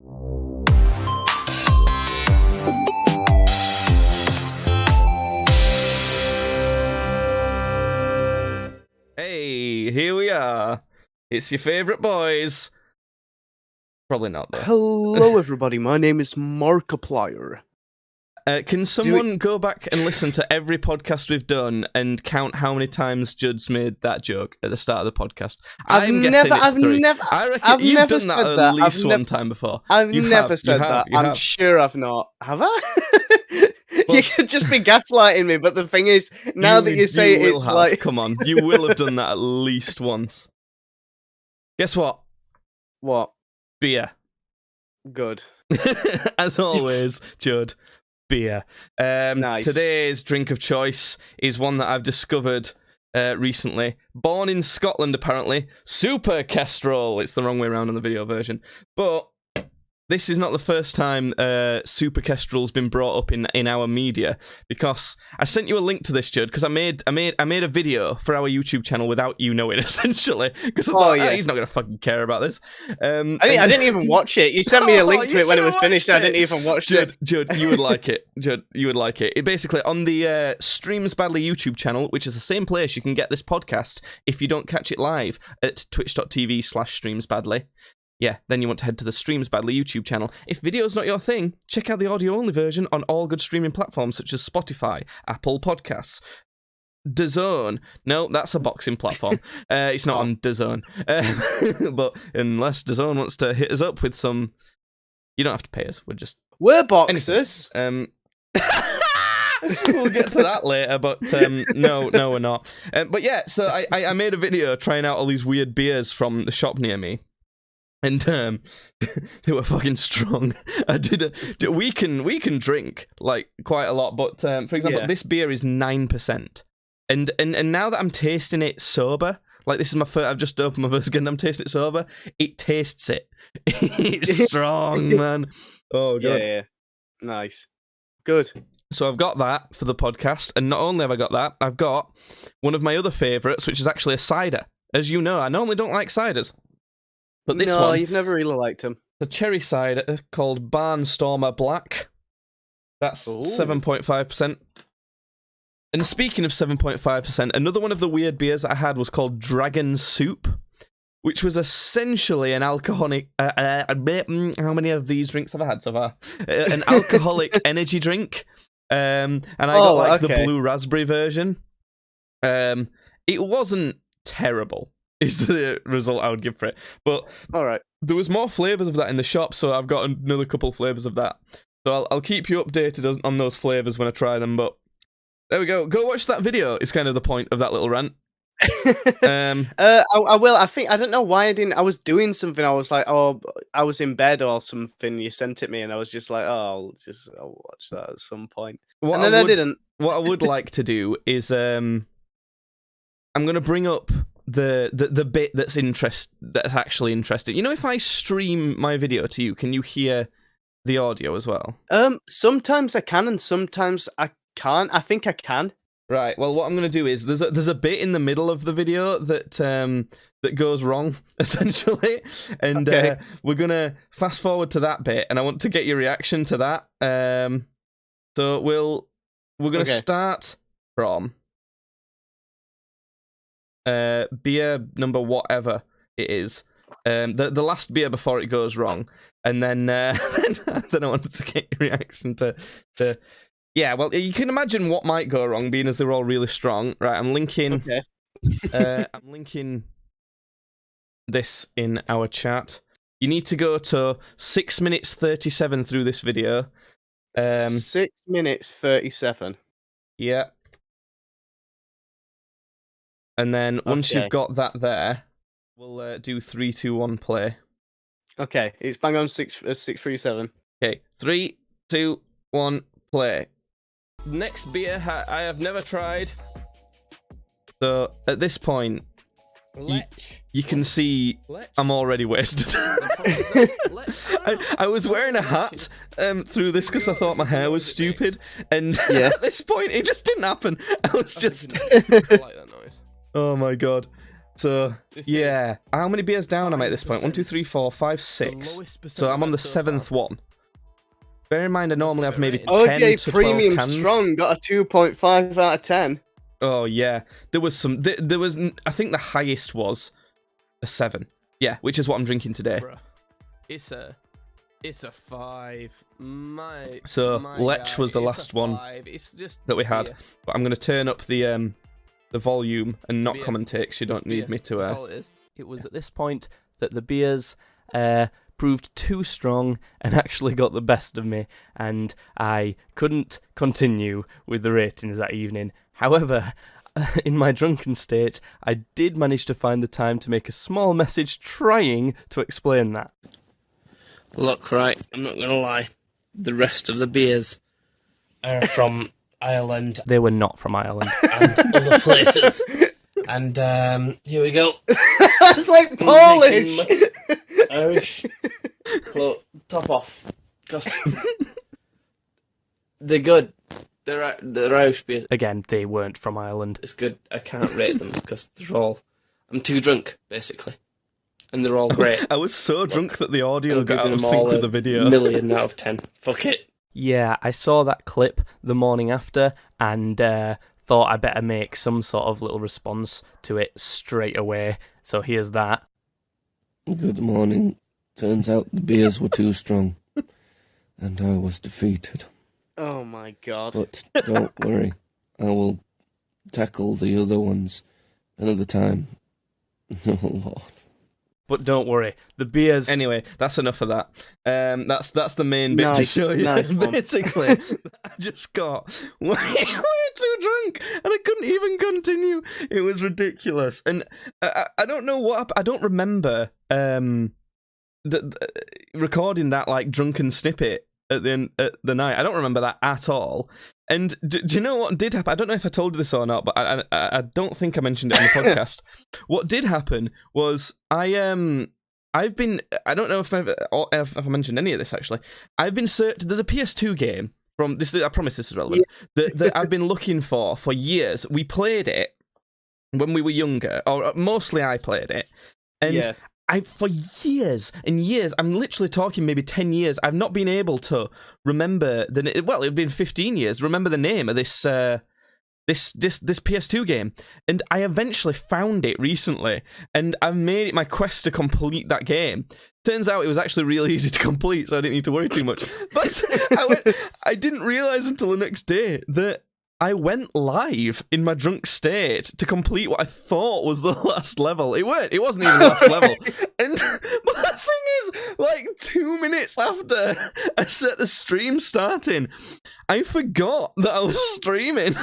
Hey, here we are. It's your favourite boys. Probably not, though. Hello, everybody. My name is Markiplier. Can someone go back and listen to every podcast we've done and count how many times Judd's made that joke at the start of the podcast? I'm guessing it's 3. I reckon you've done that at least one time before. I've never said that. I'm sure I've not. Have I? You could just be gaslighting me, but the thing is, now that you say it, it's like... Come on, you will have done that at least once. Guess what? What? Beer. Good. As always, Judd. Beer. Nice. Today's drink of choice is one that I've discovered recently. Born in Scotland, apparently. Super Kestrel. It's the wrong way around on the video version. But this is not the first time Super Kestrel's been brought up in our media, because I sent you a link to this, Judd, because I made a video for our YouTube channel without you knowing, essentially, because I thought, he's not going to fucking care about this. I didn't even watch it. You sent me a link to it when it was finished. I didn't even watch it. Judd, you would like it. Judd, you would like it. It basically, on the Streams Badly YouTube channel, which is the same place you can get this podcast if you don't catch it live at twitch.tv/streamsbadly. Yeah, then you want to head to the Streams Badly YouTube channel. If video's not your thing, check out the audio-only version on all good streaming platforms such as Spotify, Apple Podcasts, DAZN. No, that's a boxing platform. It's not on DAZN. But unless DAZN wants to hit us up with some... You don't have to pay us, We're boxers! We'll get to that later, but no, we're not. But yeah, so I made a video trying out all these weird beers from the shop near me. And they were fucking strong. We can drink like quite a lot, but for example, this beer is 9%, and now that I'm tasting it sober, like this is my first. I've just opened my first can. I'm tasting it sober. It tastes it. It's strong, man. Oh god. Yeah. Nice. Good. So I've got that for the podcast, and not only have I got that, I've got one of my other favourites, which is actually a cider. As you know, I normally don't like ciders. But this one, you've never really liked them. The cherry cider called Barnstormer Black. That's 7.5%. And speaking of 7.5%, another one of the weird beers that I had was called Dragon Soup, which was essentially an alcoholic... how many of these drinks have I had so far? An alcoholic energy drink. And I got the blue raspberry version. It wasn't terrible. Is the result I would give for it. But all right, there was more flavours of that in the shop, so I've got another couple flavours of that. So I'll keep you updated on those flavours when I try them, but there we go. Go watch that video is kind of the point of that little rant. I will. I don't know why I didn't. I was doing something. I was like, I was in bed or something. You sent it me, and I was just like, I'll watch that at some point. And then I didn't. What I would like to do is, I'm going to bring up the bit that's actually interesting. You know, if I stream my video to you, can you hear the audio as well? Sometimes I can, and sometimes I can't. I think I can. Right. Well, what I'm going to do is there's a bit in the middle of the video that goes wrong, essentially, and we're gonna fast forward to that bit, and I want to get your reaction to that. So we're gonna start from beer number whatever it is, the last beer before it goes wrong, and then then I wanted to get your reaction to yeah. Well, you can imagine what might go wrong, being as they're all really strong. Right, I'm linking. I'm linking this in our chat. You need to go to 6 minutes 37 through this video. 6 minutes 37. Yeah. And then once you've got that there, we'll do 3, 2, 1, play. Okay, it's bang on 6:37. Okay, 3, 2, 1, play. Next beer I have never tried. So at this point, you can see I'm already wasted. I was wearing a hat through this because I thought my hair was stupid, and at this point it just didn't happen. I was just... I like that noise. Oh my god. So yeah, how many beers down am I at this point? 1, 2, 3, 4, 5, 6. So I'm on the 7th one. Bear in mind, I normally have maybe 10 to 12 Premium cans. Strong got a 2.5 out of 10. Oh yeah, there was some. There was. I think the highest was a 7. Yeah, which is what I'm drinking today. Bruh. It's a 5. So Lech was the last one It's just that we had. beer. But I'm going to turn up the volume and not Beer. commentate because you don't need me to. That's all it is. It was at this point that the beers proved too strong and actually got the best of me, and I couldn't continue with the ratings that evening. However, in my drunken state, I did manage to find the time to make a small message trying to explain that. Look, right, I'm not gonna lie. The rest of the beers are from Ireland They were not from Ireland. and other places. And here we go. That's like Polish! Irish top off. Because they're good. They're Irish beers. Again, they weren't from Ireland. It's good. I can't rate them because they're all... I'm too drunk, basically. And they're all great. I was so drunk that the audio I'm got out giving of them sync all with a the video. million out of 10. Fuck it. Yeah, I saw that clip the morning after and thought I better make some sort of little response to it straight away. So here's that. Good morning. Turns out the beers were too strong, and I was defeated. Oh my god. But don't worry, I will tackle the other ones another time. Oh Lord. But don't worry, the beers... Anyway, that's enough of that. That's the main bit to Nice, show you. nice one. Basically, I just got way too drunk, and I couldn't even continue. It was ridiculous, and I don't know what I don't remember recording that like drunken snippet at the end at the night. I don't remember that at all. And do you know what did happen? I don't know if I told you this or not, but I don't think I mentioned it in the podcast. What did happen was I've been, I don't know if I mentioned any of this actually. I've been there's a PS2 game from this. I promise this is relevant. That I've been looking for years. We played it when we were younger, or mostly I played it, and. Yeah. For years and years, I'm literally talking maybe 10 years, I've not been able to remember it'd been 15 years, remember the name of this PS2 game. And I eventually found it recently, and I've made it my quest to complete that game. Turns out it was actually really easy to complete, so I didn't need to worry too much. But I didn't realise until the next day that I went live in my drunk state to complete what I thought was the last level. It wasn't even the last level. But the thing is, like 2 minutes after I set the stream starting, I forgot that I was streaming.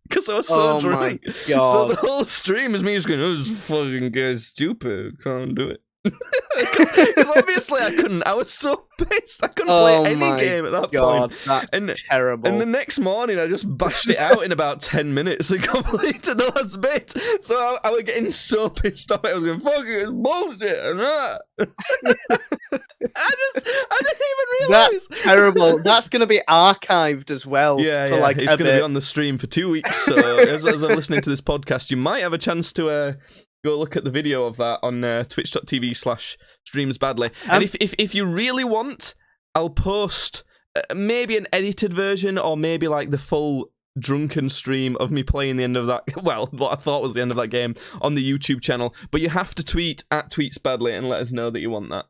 Because I was so drunk. My So god. the whole stream is me just going, oh, this fucking guy's stupid. Can't do it. Because obviously I couldn't. I was so pissed. I couldn't play any game at that point. That's terrible. And the next morning, I just bashed it out in about 10 minutes and completed the last bit. So I was getting so pissed off. I was going, fuck it, it's bullshit. I didn't even realise. That's terrible. That's going to be archived as well. Yeah, for yeah. like It's a going to bit. be on the stream for 2 weeks. So as I'm listening to this podcast, you might have a chance to go look at the video of that on twitch.tv/streamsbadly. And if you really want, I'll post maybe an edited version or maybe like the full drunken stream of me playing the end of that, well, what I thought was the end of that game on the YouTube channel. But you have to tweet @tweetsbadly and let us know that you want that.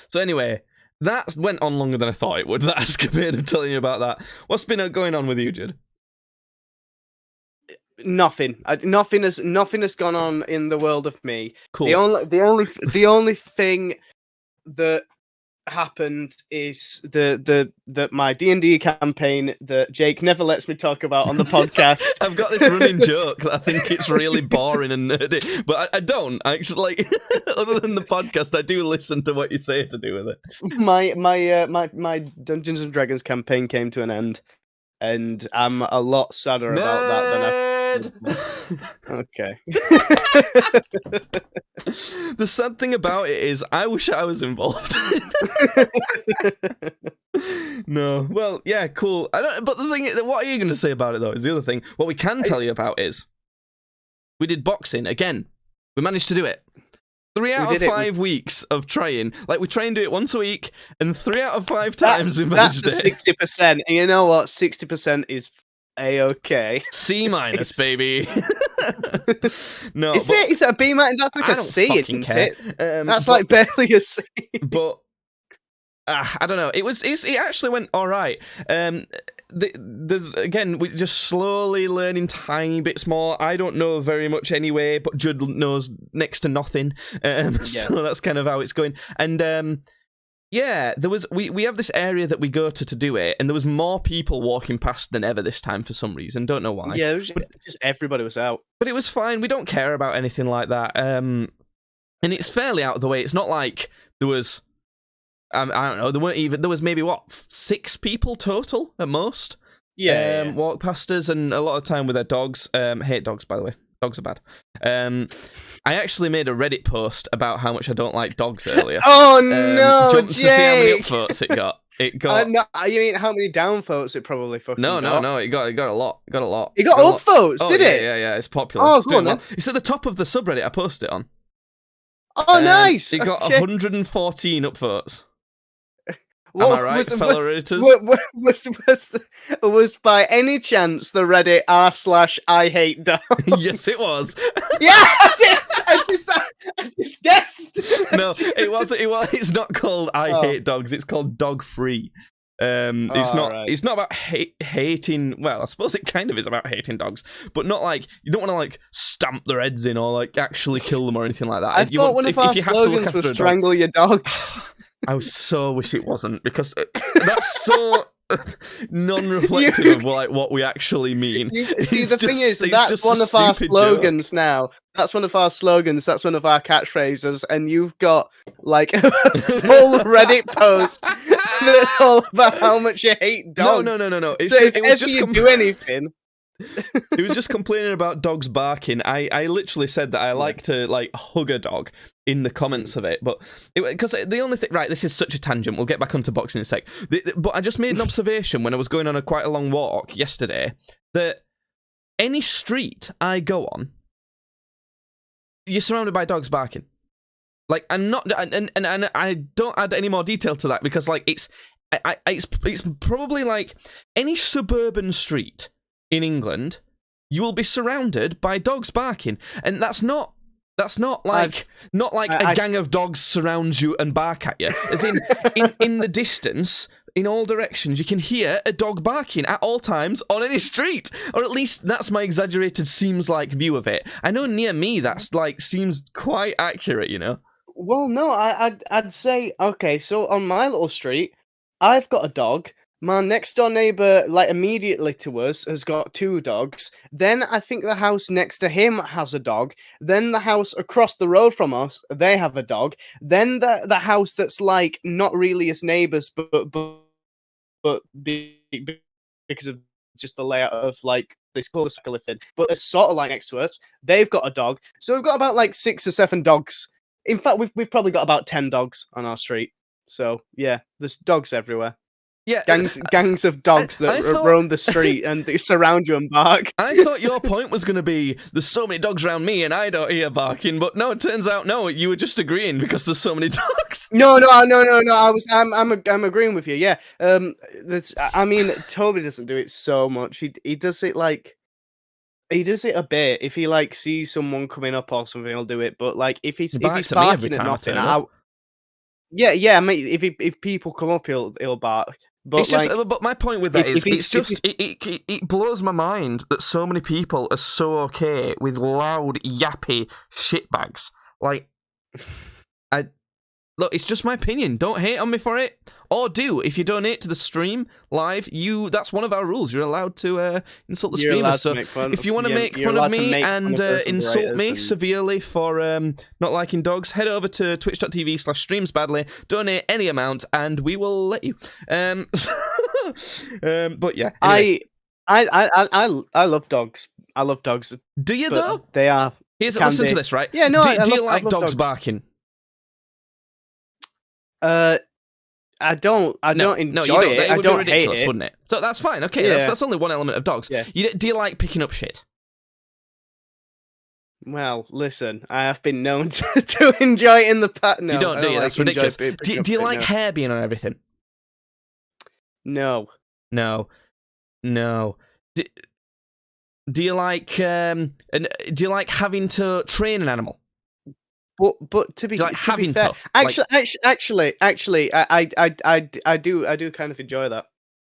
So anyway, that went on longer than I thought it would, that escapade of telling you about that. What's been going on with you, Judd? Nothing. Nothing has gone on in the world of me. Cool. The only thing that happened is the my D&D campaign that Jake never lets me talk about on the podcast. I've got this running joke that I think it's really boring and nerdy, but I don't actually. Like, other than the podcast, I do listen to what you say to do with it. My Dungeons and Dragons campaign came to an end, and I'm a lot sadder about that than I. Okay. The sad thing about it is, I wish I was involved. No, well, yeah, cool. But the thing is, what are you going to say about it though? Is the other thing. What we can tell you about is We did boxing again. We managed to do it. 3 out of 5 weeks of trying. Like, we try and do it once a week, and 3 out of 5 times we managed that's it. 60%. And you know what? 60% is A-okay. C-, baby. No, Is it a B-? That's like a C, isn't it? That's like barely a C. But I don't know. It actually went all right. There's again, we're just slowly learning tiny bits more. I don't know very much anyway, but Judd knows next to nothing. So that's kind of how it's going. And yeah, there was we have this area that we go to do it, and there was more people walking past than ever this time for some reason. Don't know why. Yeah, it was just everybody was out. But it was fine. We don't care about anything like that. And it's fairly out of the way. It's not like there was. I don't know. There was maybe 6 people total at most. Yeah. Walk past us, and a lot of time with their dogs. Hate dogs, by the way. Dogs are bad. I actually made a Reddit post about how much I don't like dogs earlier. Oh no, Jake! To see how many upvotes it got. It got. No, you mean how many downvotes it probably fucking No. It got a lot. It got a lot. It got upvotes, Oh, did yeah, it? Yeah. It's popular. Oh, it's go on doing then. well. It's at the top of the subreddit I posted it on. Oh, nice. It got Okay. 114 upvotes. What, Am I right, fellow Redditors? Was by any chance the Reddit r/I hate dogs? Yes, it was. Yeah, I just guessed. No, it wasn't. It's not called I hate dogs. It's called dog free. It's not. Right. It's not about hating. Well, I suppose it kind of is about hating dogs, but not like you don't want to like stamp their heads in or like actually kill them or anything like that. I thought one of our slogans was "Strangle your dogs." I so wish it wasn't, because that's so non-reflective of like what we actually mean. See, the thing is, that's one of our slogans now. That's one of our slogans. That's one of our catchphrases. And you've got like a full Reddit post that's all about how much you hate dogs. No. So if ever you do anything. He was just complaining about dogs barking. I literally said that I like to like hug a dog in the comments of it, but because the only thing, right, this is such a tangent. We'll get back onto boxing in a sec. But I just made an observation when I was going on quite a long walk yesterday that any street I go on, you're surrounded by dogs barking. Like, and I don't add any more detail to that because like it's probably like any suburban street in England, you will be surrounded by dogs barking, and that's not like a gang of dogs surrounds you and bark at you. As in the distance, in all directions, you can hear a dog barking at all times on any street, or at least that's my exaggerated seems like view of it. I know near me that's like seems quite accurate, you know. Well, no, I'd say okay. So on my little street, I've got a dog. My next door neighbour, like immediately to us, has got 2 dogs. Then I think the house next to him has a dog. Then the house across the road from us, they have a dog. Then the house that's like not really as neighbours, but because of just the layout of like this cul-de-sac in, but it's sort of like next to us. They've got a dog, so we've got about like 6 or 7 dogs. In fact, we've probably got about 10 dogs on our street. So yeah, there's dogs everywhere. Yeah, gangs of dogs that roam the street and they surround you and bark. I thought your point was going to be there's so many dogs around me and I don't hear barking, but no, it turns out no, you were just agreeing because there's so many dogs. No. I'm agreeing with you. Yeah. I mean, Toby doesn't do it so much. He does it like. He does it a bit. If he like sees someone coming up or something, he'll do it. But like if he's barking at nothing, yeah. I mean, if people come up, he'll bark. But it's like, just, but my point with that is, it blows my mind that so many people are so okay with loud, yappy shitbags. Like, look, it's just my opinion. Don't hate on me for it, or do if you donate to the stream live. That's one of our rules. You're allowed to insult the streamers. So if you want to make fun of me and insult me severely for not liking dogs, head over to twitch.tv/streamsbadly. Donate any amount, and we will let you. But yeah, anyway. I love dogs. I love dogs. Do you though? They are. Listen to this, right? Yeah, no. Do you like dogs barking? I don't enjoy it. I don't hate it, wouldn't it? So that's fine. Okay, that's only one element of dogs. Yeah. Do you like picking up shit? Well, listen, I have been known to enjoy it in the past. No, you don't, do you? That's ridiculous. Do you like no. hair being on everything? No. No. Do you like having to train an animal? But to be, do you like to having be fair, to? actually, I do kind of enjoy that.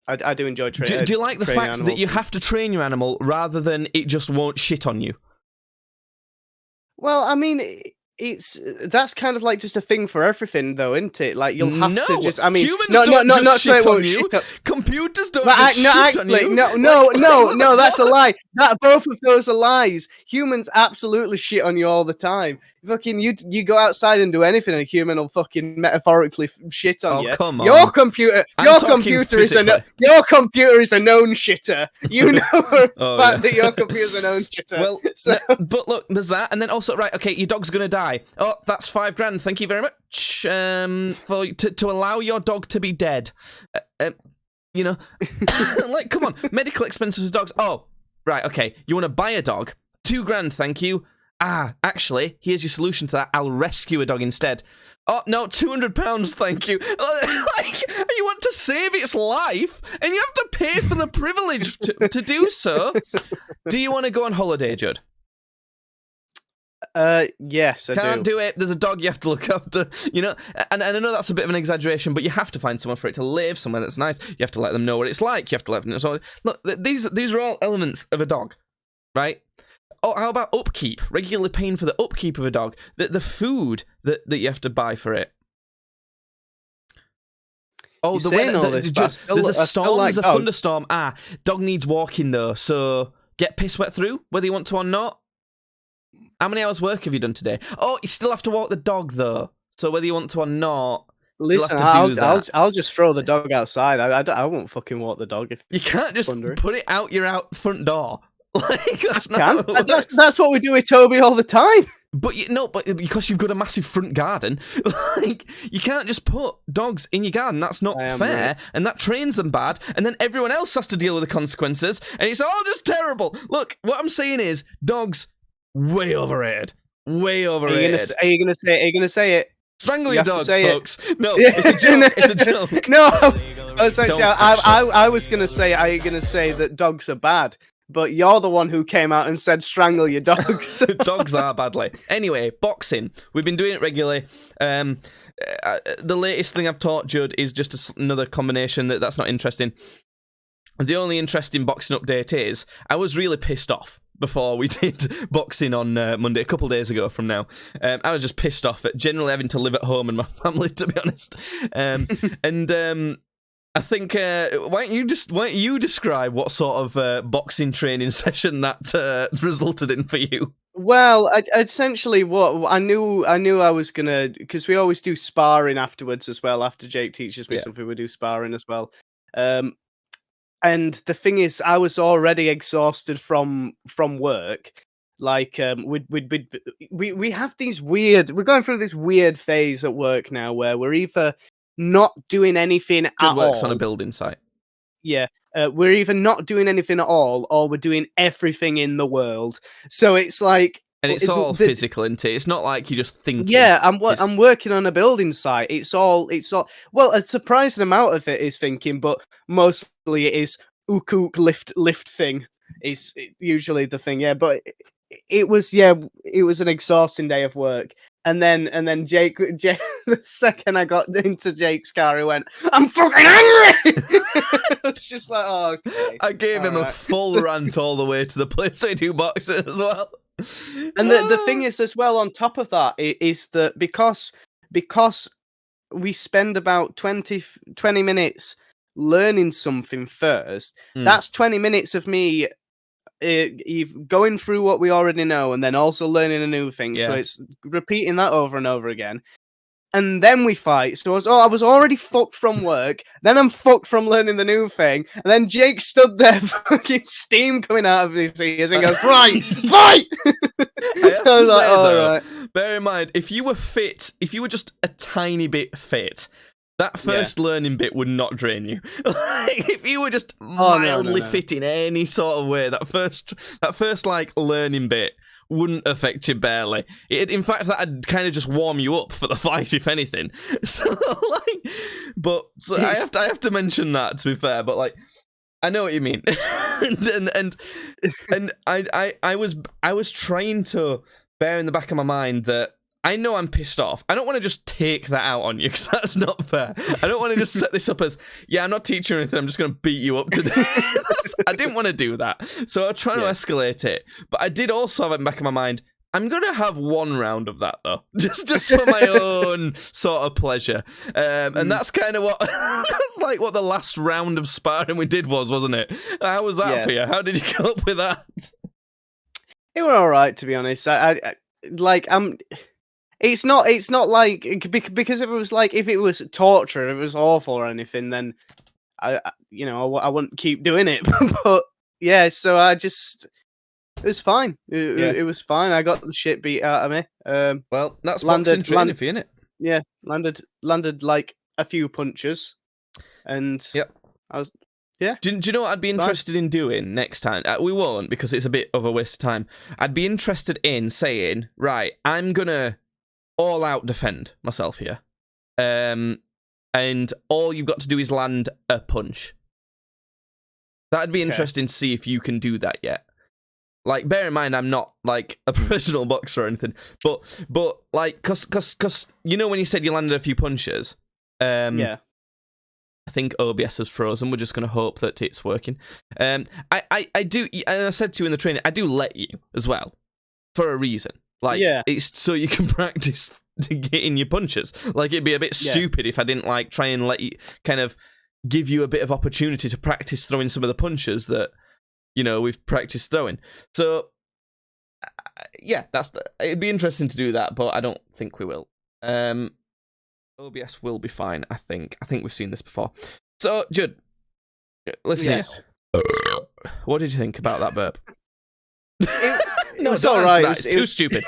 I do enjoy training. Do you like the fact that you have to train your animal rather than it just won't shit on you? Well, I mean, that's kind of like just a thing for everything, though, isn't it? Like you'll have to just. I mean, humans don't just shit on you. Shit on. Computers don't just shit on you. No, that's a lie. Both of those are lies. Humans absolutely shit on you all the time. Fucking you go outside and do anything, and a human will fucking metaphorically shit on you. Come on. Your computer is a known shitter. You know that your computer's a known shitter. Well, but look, there's that, and then also okay, your dog's gonna die. Oh, that's $5,000. Thank you very much. To allow your dog to be dead. You know, like come on, medical expenses for dogs. Oh, right, okay. You want to buy a dog? $2,000, thank you. Actually, here's your solution to that. I'll rescue a dog instead. Oh, no, £200, thank you. Like, you want to save its life, and you have to pay for the privilege to do so. Do you want to go on holiday, Judd? Yes, I Can't do it. There's a dog you have to look after, you know? And I know that's a bit of an exaggeration, but you have to find somewhere for it to live, somewhere that's nice. You have to let them know what it's like. You have to let them know. So, look, these are all elements of a dog, right? Oh, how about upkeep? Regularly paying for the upkeep of a dog. The food that you have to buy for it. Oh, the way there's a storm, there's a thunderstorm. Dog needs walking though, so get piss wet through, whether you want to or not. How many hours work have you done today? Oh, you still have to walk the dog though, so whether you want to or not. Listen, I'll just throw the dog outside. I won't fucking walk the dog if you can't just put it out your front door. Like, that's what we do with Toby all the time. But because you've got a massive front garden, like you can't just put dogs in your garden. That's not fair, right. And that trains them bad. And then everyone else has to deal with the consequences, and it's all just terrible. Look, what I'm saying is, dogs way overrated. Way overrated. Are you gonna say it? Strangle your dogs, folks. No, it's a joke. It's a joke. No, I was gonna say, are you gonna say that dogs are bad? But you're the one who came out and said strangle your dogs. Dogs are badly. Anyway, boxing. We've been doing it regularly. The latest thing I've taught Judd is just another combination that's not interesting. The only interesting boxing update is I was really pissed off before we did boxing on Monday, a couple of days ago from now. I was just pissed off at generally having to live at home and my family, to be honest. I think why don't you describe what sort of boxing training session that resulted in for you? Well, essentially, what I knew I was gonna, because we always do sparring afterwards as well. After Jake teaches me something, we do sparring as well. And the thing is, I was already exhausted from work. Like we have these weird. We're going through this weird phase at work now where we're either not doing anything at all. Works on a building site. Yeah, we're either not doing anything at all, or we're doing everything in the world. So it's like, and it's all physical, isn't it? It's not like you just think. Yeah, I'm working on a building site. It's all. Well, a surprising amount of it is thinking, but mostly it is ook lift thing. Is usually the thing. Yeah, but it was an exhausting day of work. And then Jake, the second I got into Jake's car, he went, "I'm fucking angry!" It's just like, oh, okay. I gave him a full rant all the way to the place I do boxing as well. And the thing is, as well, on top of that, is that because we spend about 20 minutes learning something first, that's 20 minutes of me going through what we already know and then also learning a new thing. So it's repeating that over and over again. And then we fight. So I was already fucked from work. Then I'm fucked from learning the new thing. And then Jake stood there, fucking steam coming out of his ears, and goes, "Right, fight!" I was like, "All right." Bear in mind, if you were just a tiny bit fit, that first learning bit would not drain you. Like, if you were just mildly fit in any sort of way, that first like learning bit wouldn't affect you barely. In fact, that'd kind of just warm you up for the fight, if anything. So, I have to mention that, to be fair. But like, I know what you mean, and I was trying to bear in the back of my mind that I know I'm pissed off. I don't want to just take that out on you, because that's not fair. I don't want to just set this up as, yeah, I'm not teaching you anything, I'm just going to beat you up today. I didn't want to do that. So I'm trying to escalate it. But I did also have it in the back of my mind, I'm going to have one round of that, though. Just for my own sort of pleasure. And that's kind of what... that's like what the last round of sparring we did was, wasn't it? How was that for you? How did you cope with that? It were all right, to be honest. It's not like, because if it was torture, if it was awful or anything, then I wouldn't keep doing it. But yeah, so it was fine. It was fine. I got the shit beat out of me. Well, that's boxing training for you, innit? Yeah, landed like a few punches, and I was. Yeah. Do you know what I'd be interested in doing next time? We won't, because it's a bit of a waste of time. I'd be interested in saying, right, I'm gonna all out defend myself here. And all you've got to do is land a punch. That'd be interesting to see if you can do that yet. Like, bear in mind, I'm not, like, a professional boxer or anything, but like, cause, you know when you said you landed a few punches? Yeah. I think OBS is frozen. We're just going to hope that it's working. I do, and I said to you in the training, I do let you as well, for a reason. Like, it's so you can practice to get in your punches. Like, it'd be a bit stupid if I didn't, like, try and let you, kind of, give you a bit of opportunity to practice throwing some of the punches that, you know, we've practiced throwing. So, yeah, it'd be interesting to do that, but I don't think we will. OBS will be fine, I think. I think we've seen this before. So, Judd, listen here. What did you think about that burp? No, it's all right. It's too stupid.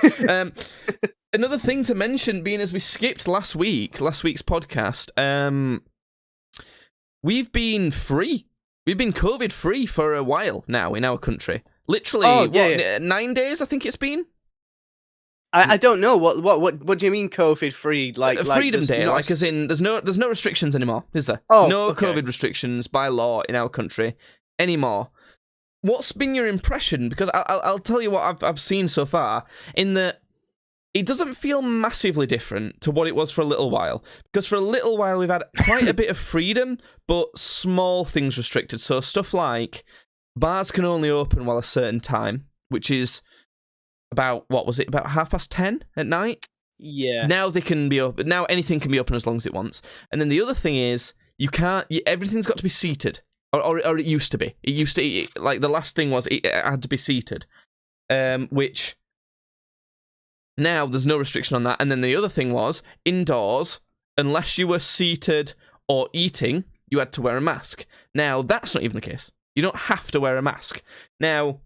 Another thing to mention, being as we skipped last week's podcast, we've been free. We've been COVID free for a while now in our country. Literally, 9 days? I think it's been. I don't know what do you mean COVID free? Like Freedom Day, like as in there's no restrictions anymore, is there? COVID restrictions by law in our country anymore. What's been your impression? Because I'll tell you what I've seen so far, in that it doesn't feel massively different to what it was for a little while. Because for a little while we've had quite a bit of freedom, but small things restricted. So stuff like bars can only open while a certain time, which is about, what was it, about 10:30 at night? Yeah. Now they can be open. Now anything can be open as long as it wants. And then the other thing is, everything's got to be seated. Or it used to be. It used to, like, the last thing was it had to be seated. Which, now there's no restriction on that. And then the other thing was, indoors, unless you were seated or eating, you had to wear a mask. Now, that's not even the case. You don't have to wear a mask. Now,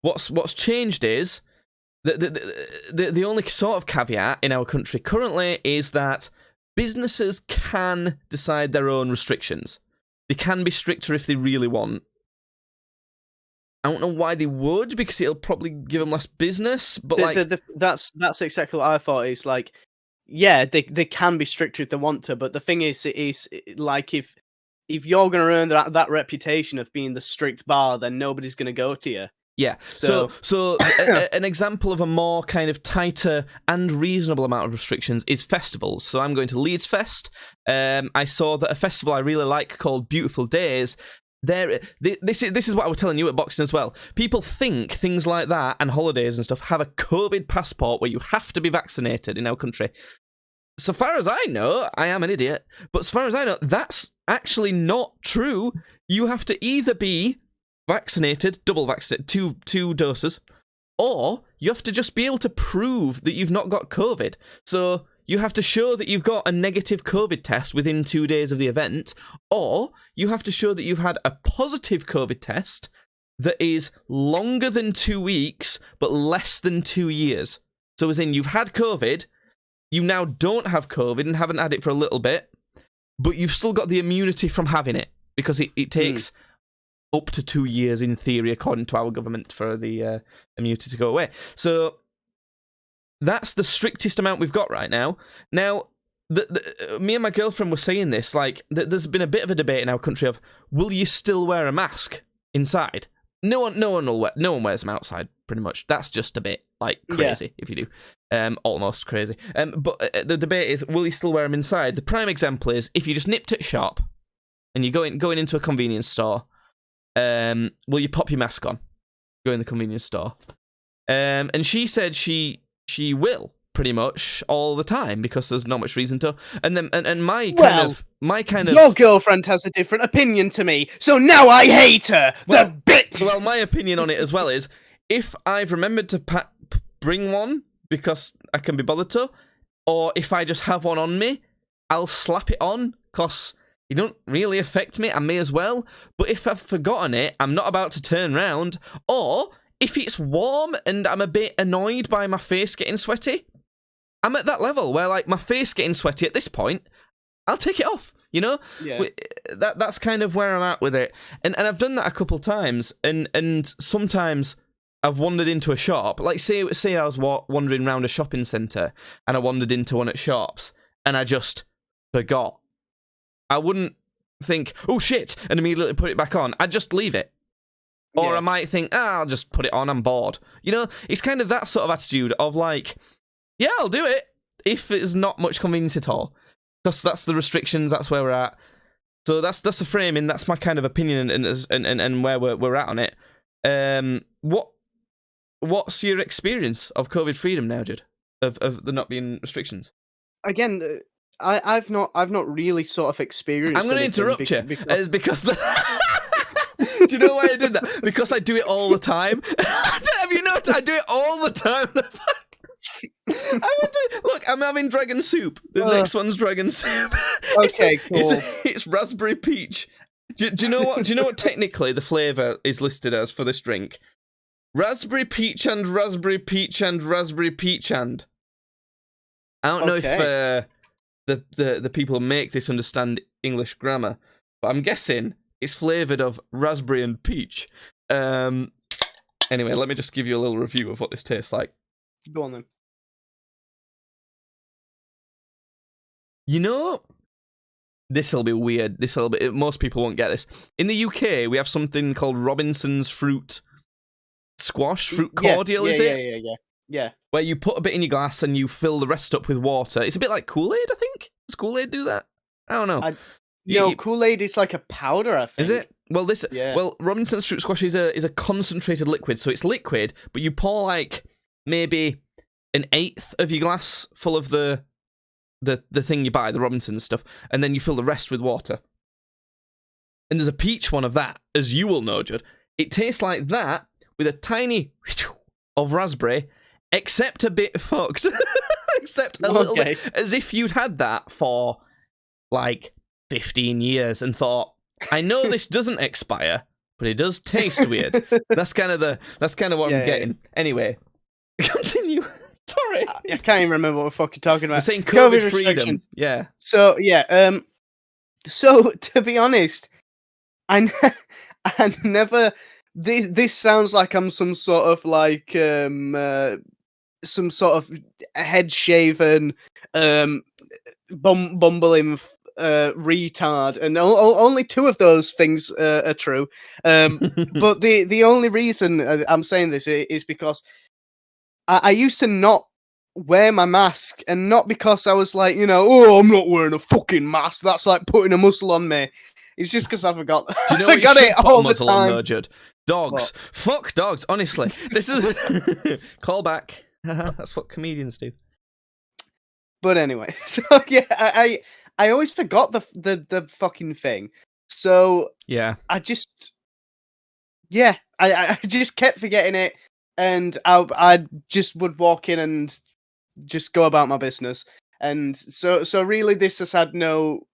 what's changed is, the only sort of caveat in our country currently is that businesses can decide their own restrictions. They can be stricter if they really want. I don't know why they would, because it'll probably give them less business. But that's exactly what I thought. It's like, yeah, they can be stricter if they want to, but the thing is like, if you're going to earn that reputation of being the strict bar, then nobody's going to go to you. Yeah. So an example of a more kind of tighter and reasonable amount of restrictions is festivals. So I'm going to Leeds Fest. I saw that a festival I really like called Beautiful Days. This is what I was telling you at boxing as well. People think things like that and holidays and stuff have a COVID passport where you have to be vaccinated in our country. So far as I know, I am an idiot, but as far as I know, that's actually not true. You have to either be vaccinated, double vaccinated, two doses, or you have to just be able to prove that you've not got COVID. So you have to show that you've got a negative COVID test within 2 days of the event, or you have to show that you've had a positive COVID test that is longer than 2 weeks, but less than 2 years. So as in, you've had COVID, you now don't have COVID and haven't had it for a little bit, but you've still got the immunity from having it, because it takes up to 2 years in theory, according to our government, for the immunity to go away. So that's the strictest amount we've got right now. Now, me and my girlfriend were saying this, like, there's been a bit of a debate in our country of, will you still wear a mask inside? No one wears them outside, pretty much. That's just a bit, like, crazy, if you do. Almost crazy. But the debate is, will you still wear them inside? The prime example is, if you just nipped at shop, and you're going into a convenience store, will you pop your mask on? Go in the convenience store. And she said she will, pretty much all the time, because there's not much reason to. And then and my kind of your girlfriend has a different opinion to me, so now I hate her. The bitch. Well, my opinion on it as well is, if I've remembered to bring one because I can be bothered to, or if I just have one on me, I'll slap it on because it don't really affect me. I may as well. But if I've forgotten it, I'm not about to turn round. Or if it's warm and I'm a bit annoyed by my face getting sweaty, I'm at that level where, like, my face getting sweaty at this point, I'll take it off, you know? Yeah. That's kind of where I'm at with it. And I've done that a couple times, and sometimes I've wandered into a shop. Like, say I was wandering around a shopping centre, and I wandered into one at shops, and I just forgot. I wouldn't think, oh shit, and immediately put it back on. I'd just leave it. Or I might think, I'll just put it on, I'm bored. You know, it's kind of that sort of attitude of, like, yeah, I'll do it if it's not much convenience at all, because that's the restrictions. That's where we're at. So that's the framing. That's my kind of opinion and where we're at on it. What's your experience of COVID freedom now, Judd? Of there not being restrictions? Again, I've not really sort of experienced. I'm going to interrupt you because do you know why I did that? Because I do it all the time. Have you noticed? I do it all the time. Look, I'm having dragon soup. The next one's dragon soup. Okay, cool. It's raspberry peach. Do you know what? Do you know what technically the flavour is listed as for this drink? Raspberry peach and raspberry peach and raspberry peach and. I don't know if the people who make this understand English grammar, but I'm guessing it's flavoured of raspberry and peach. Anyway, let me just give you a little review of what this tastes like. Go on then. You know, this'll be weird. Most people won't get this. In the UK, we have something called Robinson's fruit cordial, is it? Yeah. Where you put a bit in your glass and you fill the rest up with water. It's a bit like Kool-Aid, I think. Does Kool-Aid do that? I don't know. No, Kool-Aid is like a powder, I think. Is it? Well, well, Robinson's fruit squash is a concentrated liquid, so it's liquid, but you pour like maybe an eighth of your glass full of the thing you buy, the Robinsons stuff, and then you fill the rest with water. And there's a peach one of that, as you will know, Judd. It tastes like that with a tiny of raspberry, except a bit fucked. Except a little bit, as if you'd had that for like 15 years and thought, I know this doesn't expire, but it does taste weird. That's kind of what I'm getting. Anyway, continue. Sorry, I can't even remember what the fuck you're talking about. I'm saying COVID freedom. Yeah. So yeah. So to be honest, I never. This sounds like I'm some sort of like some sort of head shaven bumbling retard, and only two of those things are true. But the only reason I'm saying this is because I used to not wear my mask, and not because I was like, I'm not wearing a fucking mask. That's like putting a muscle on me. It's just because I forgot. Do you know what you should put a muzzle on, though, Judd? Dogs. What? Fuck dogs, honestly. This is... Call back. That's what comedians do. But anyway, so yeah, I always forgot the fucking thing. So yeah, I just kept forgetting it, and I just would walk in and just go about my business. And so really, this has had no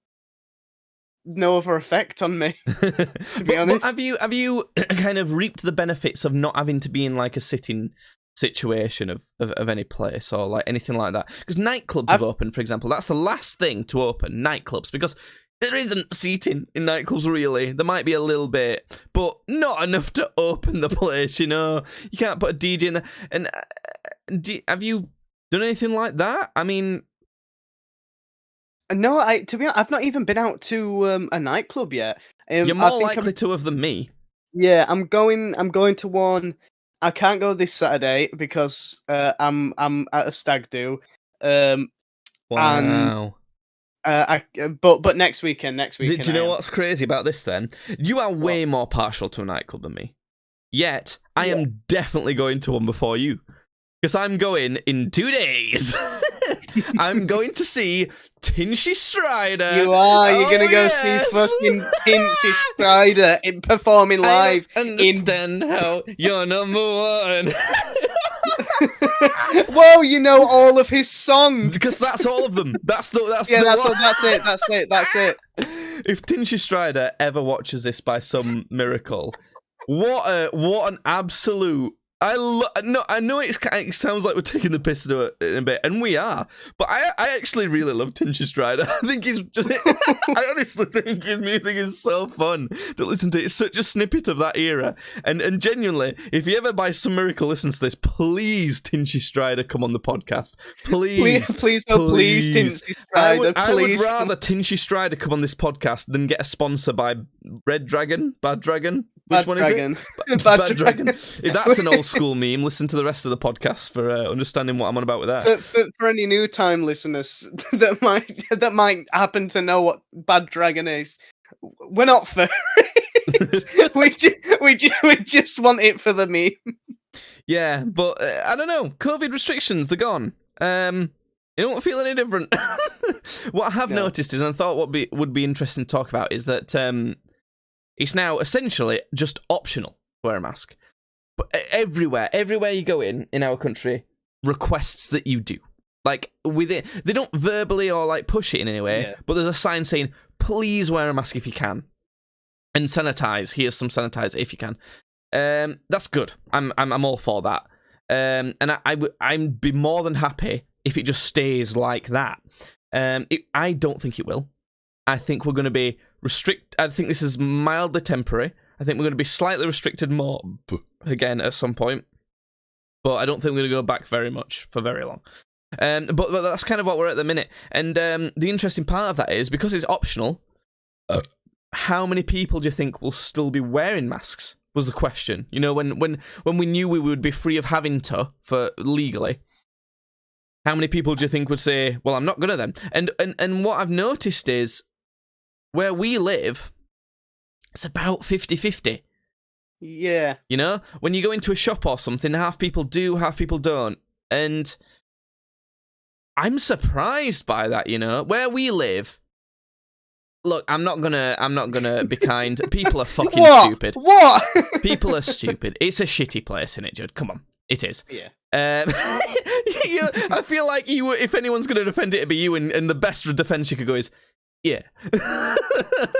other effect on me, to be honest. But have you kind of reaped the benefits of not having to be in like a sitting situation of any place or like anything like that? Because nightclubs have opened, for example. That's the last thing to open, nightclubs, because There isn't seating in nightclubs, really. There might be a little bit, but not enough to open the place, you know? You can't put a DJ in there. And have you done anything like that? I mean... No, to be honest, I've not even been out to a nightclub yet. You're more likely to have than me. Yeah, I'm going to one. I can't go this Saturday because I'm at a stag do. Wow. But next weekend. Do you know what's crazy about this then? You are way more partial to a nightclub than me. Yet, I am definitely going to one before you. Because I'm going in 2 days. I'm going to see Tinchy Stryder. You are. You're going to go see fucking Tinchy Stryder performing live. I understand how you're number one. Whoa, you know all of his songs. Because that's all of them. That's it. If Tinchy Stryder ever watches this by some miracle, what an absolute... I know it sounds like we're taking the piss into it in a bit, and we are. But I actually really love Tinchy Stryder. I think he's just. I honestly think his music is so fun to listen to. It's such a snippet of that era, and genuinely, if you ever by some miracle listen to this, please Tinchy Stryder come on the podcast, please, Tinchy Stryder. I would rather Tinchy Stryder come on this podcast than get a sponsor by Bad Dragon. Which one is it? Bad Dragon. If that's an old school meme, listen to the rest of the podcast for understanding what I'm on about with that. For any new time listeners that might happen to know what Bad Dragon is, we're not furries. we just want it for the meme. Yeah, but I don't know. COVID restrictions, they're gone. You don't feel any different. What I have noticed is, and I thought what would be interesting to talk about, is that it's now essentially just optional to wear a mask. But everywhere you go in our country, requests that you do. Like, with it, they don't verbally or like push it in any way, but there's a sign saying, please wear a mask if you can. And sanitize. Here's some sanitizer if you can. That's good. I'm all for that. And I'd be more than happy if it just stays like that. I don't think it will. I think we're going to be I think this is mildly temporary. I think we're going to be slightly restricted more again at some point. But I don't think we're going to go back very much for very long. But that's kind of what we're at the minute. And the interesting part of that is, because it's optional, how many people do you think will still be wearing masks? Was the question. You know, when we knew we would be free of having to for legally, how many people do you think would say, well, I'm not gonna then? And what I've noticed is, where we live, it's about 50-50. Yeah. You know? When you go into a shop or something, half people do, half people don't. And I'm surprised by that, you know? Where we live, look, I'm not gonna be kind. People are fucking stupid. What? People are stupid. It's a shitty place, innit, Judd? Come on. It is. Yeah. I feel like you, if anyone's going to defend it, it'd be you, and the best defense you could go is, yeah.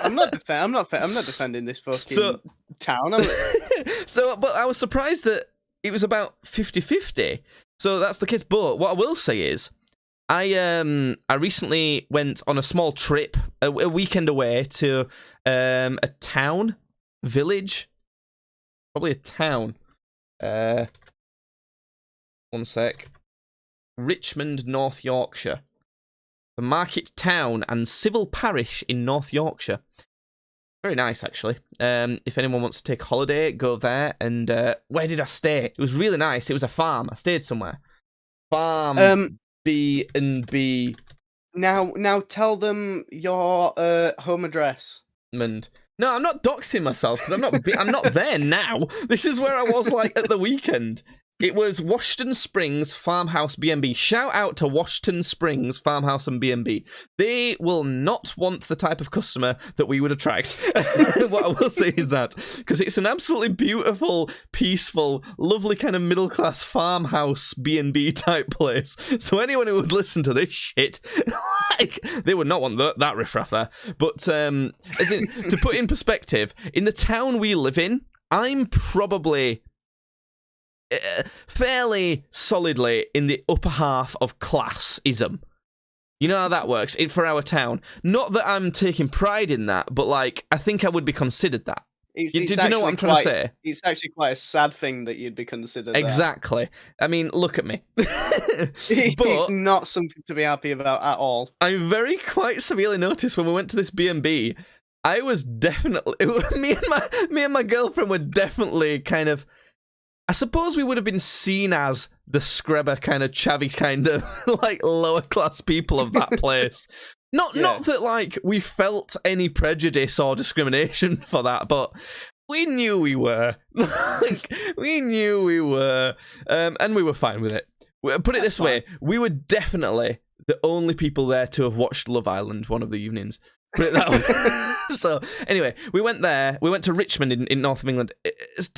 I'm not defending this fucking town. But I was surprised that it was about 50-50. So that's the case. But what I will say is, I recently went on a small trip, a weekend away to a town, village, probably a town. One sec. Richmond, North Yorkshire. The market town and civil parish in North Yorkshire. Very nice, actually. If anyone wants to take a holiday, go there. And where did I stay? It was really nice. It was a farm. I stayed somewhere. Farm B&B. Now tell them your home address. No, I'm not doxing myself because I'm not there now. This is where I was like at the weekend. It was Washington Springs Farmhouse B&B. Shout out to Washington Springs Farmhouse and B&B. They will not want the type of customer that we would attract. What I will say is that, because it's an absolutely beautiful, peaceful, lovely kind of middle-class farmhouse B&B type place. So anyone who would listen to this shit, like, they would not want that riffraff there. But to put in perspective, in the town we live in, I'm probably fairly solidly in the upper half of classism. You know how that works for our town. Not that I'm taking pride in that, but like I think I would be considered that. Did you know what I'm trying to say? It's actually quite a sad thing that you'd be considered exactly. I mean, look at me. It's not something to be happy about at all. I very quite severely noticed when we went to this B&B, I was definitely me and my girlfriend were definitely kind of. I suppose we would have been seen as the scrubber kind of chavvy kind of like lower class people of that place. Not that like we felt any prejudice or discrimination for that, but we knew we were. We knew we were, and we were fine with it. Put it this way: we were definitely the only people there to have watched Love Island one of the evenings. Put it that way. So anyway, we went there. We went to Richmond in north of England.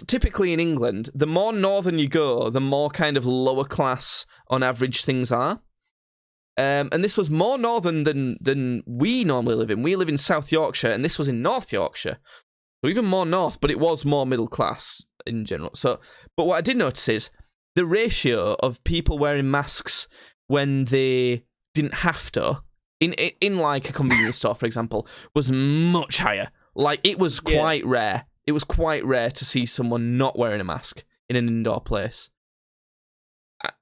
Typically in England, the more northern you go, the more kind of lower class on average things are. And this was more northern than we normally live in. We live in South Yorkshire, and this was in North Yorkshire. So even more north, but it was more middle class in general. So, but what I did notice is the ratio of people wearing masks when they didn't have to, in like a convenience store, for example, was much higher. Like, it was quite rare. It was quite rare to see someone not wearing a mask in an indoor place.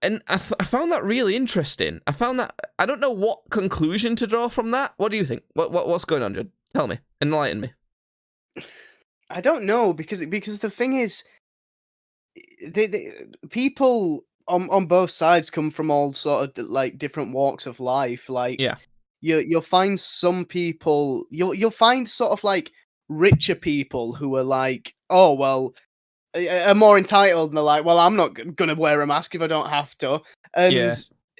And I found that really interesting. I found that... I don't know what conclusion to draw from that. What do you think? What's going on, Judd? Tell me. Enlighten me. I don't know, because the thing is... people on both sides come from all sort of, like, different walks of life. Like... Yeah. You'll find some people, you'll find sort of like richer people who are like, oh, well, are more entitled, and they're like, well, I'm not going to wear a mask if I don't have to. And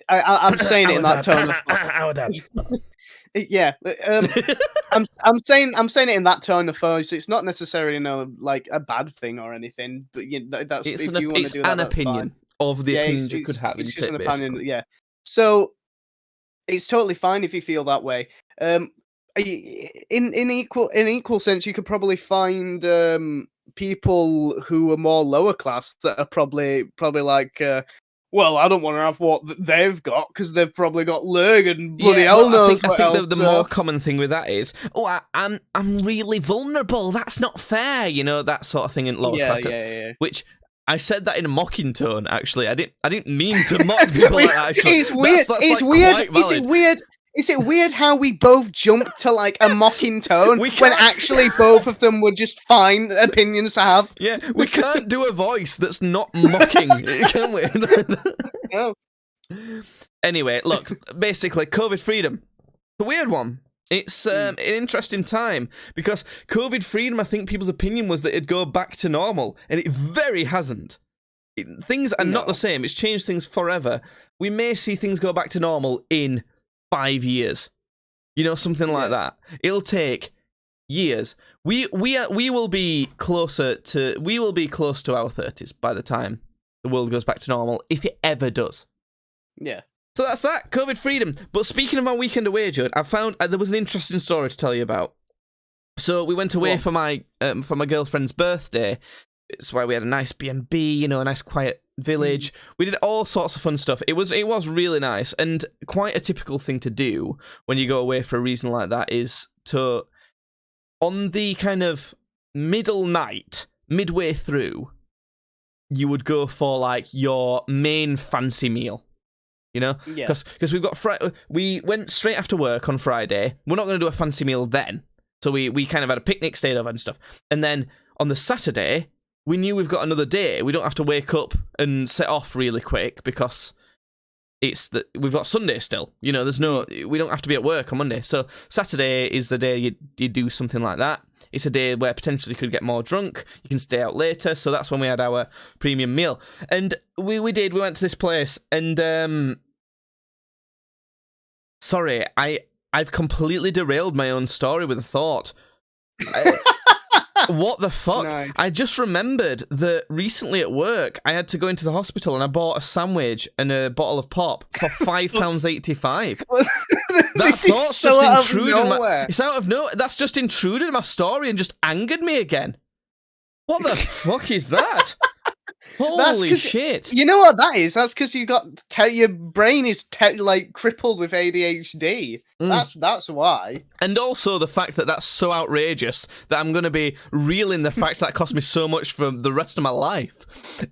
I'm saying it in that tone of Our dad. yeah. I'm saying it in that tone of voice. It's not necessarily like a bad thing or anything, but that's it's if you want to do that, an opinion of the opinion you could have. It's just an opinion, yeah. So it's totally fine if you feel that way. In equal sense, you could probably find people who are more lower class that are probably like, well, I don't want to have what they've got because they've probably got leg and bloody hell knows what else. I think the more common thing with that is, I'm really vulnerable. That's not fair, that sort of thing in lower class. Yeah. Which I said that in a mocking tone. Actually, I didn't mean to mock people like that. Actually, it's weird. It's weird. Is it weird how we both jumped to like a mocking tone when actually both of them were just fine opinions to have? Yeah, we can't do a voice that's not mocking, can we? No. Anyway, look, basically, COVID freedom. The weird one. It's an interesting time because COVID freedom, I think people's opinion was that it'd go back to normal, and it very hasn't. Things are not the same. It's changed things forever. We may see things go back to normal in 5 years. Something like that. It'll take years. We will be close to our 30s by the time the world goes back to normal, if it ever does. Yeah. So that's that, COVID freedom. But speaking of my weekend away, Judd, I found there was an interesting story to tell you about. So we went away for my girlfriend's birthday. It's why we had a nice B&B, a nice quiet village. We did all sorts of fun stuff. It was really nice, and quite a typical thing to do when you go away for a reason like that is to, on the kind of middle night, midway through, you would go for like your main fancy meal. Because we've got we went straight after work on Friday. We're not going to do a fancy meal then, so we kind of had a picnic, stayed over and stuff. And then on the Saturday, we knew we've got another day. We don't have to wake up and set off really quick because we've got Sunday still. We don't have to be at work on Monday. So Saturday is the day you do something like that. It's a day where potentially you could get more drunk. You can stay out later. So that's when we had our premium meal. And we went to this place and sorry, I've completely derailed my own story with a thought. What the fuck? Nice. I just remembered that recently at work, I had to go into the hospital and I bought a sandwich and a bottle of pop for £5.85. That thought's just intruded. It's out of nowhere. That's just intruded in my story and just angered me again. What the fuck is that? Holy shit! You know what that is? That's because you got your brain is like crippled with ADHD. That's why. And also the fact that that's so outrageous that I'm going to be reeling the fact that cost me so much for the rest of my life.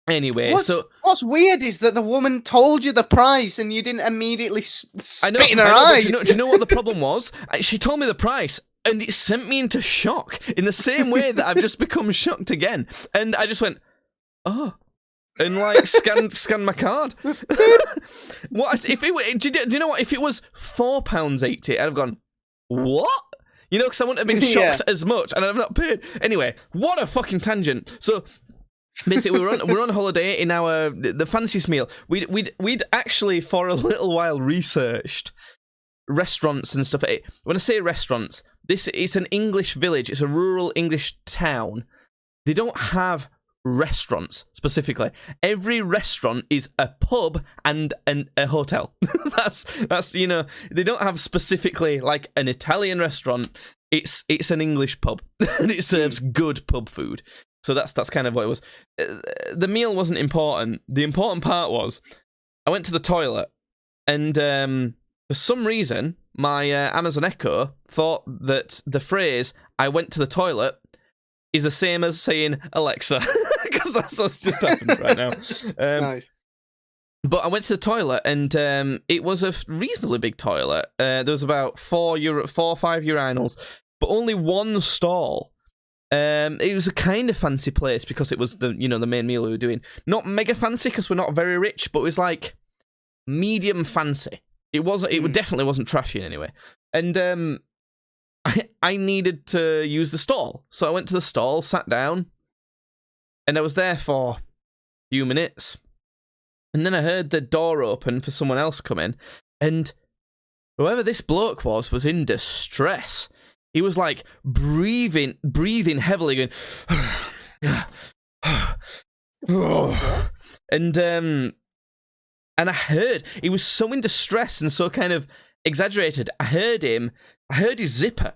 Anyway, what's weird is that the woman told you the price and you didn't immediately spit in her eye. Do you know what the problem was? She told me the price. And it sent me into shock in the same way that I've just become shocked again. And I just went, oh, and like scanned my card. What if it? Do you know what? If it was £4.80, I'd have gone, what? You know, because I wouldn't have been shocked as much, and I've not paid. Anyway, what a fucking tangent. So basically, we're on holiday in the fanciest meal. We'd actually for a little while researched restaurants and stuff. When I say restaurants, it's an English village. It's a rural English town. They don't have restaurants specifically. Every restaurant is a pub and a hotel. that's you know, they don't have specifically like an Italian restaurant. It's an English pub and it serves good pub food. So that's kind of what it was. The meal wasn't important. The important part was I went to the toilet and for some reason, my Amazon Echo thought that the phrase, I went to the toilet, is the same as saying Alexa. Because that's what's just happened right now. Nice. But I went to the toilet, and it was a reasonably big toilet. There was about 4 or 5 urinals, but only one stall. It was a kind of fancy place because it was the main meal we were doing. Not mega fancy because we're not very rich, but it was like medium fancy. It wasn't. It definitely wasn't trashy in any way. And I needed to use the stall, so I went to the stall, sat down, and I was there for a few minutes, and then I heard the door open for someone else come in, and whoever this bloke was in distress. He was like breathing heavily, going, and I heard he was so in distress and so kind of exaggerated. I heard his zipper.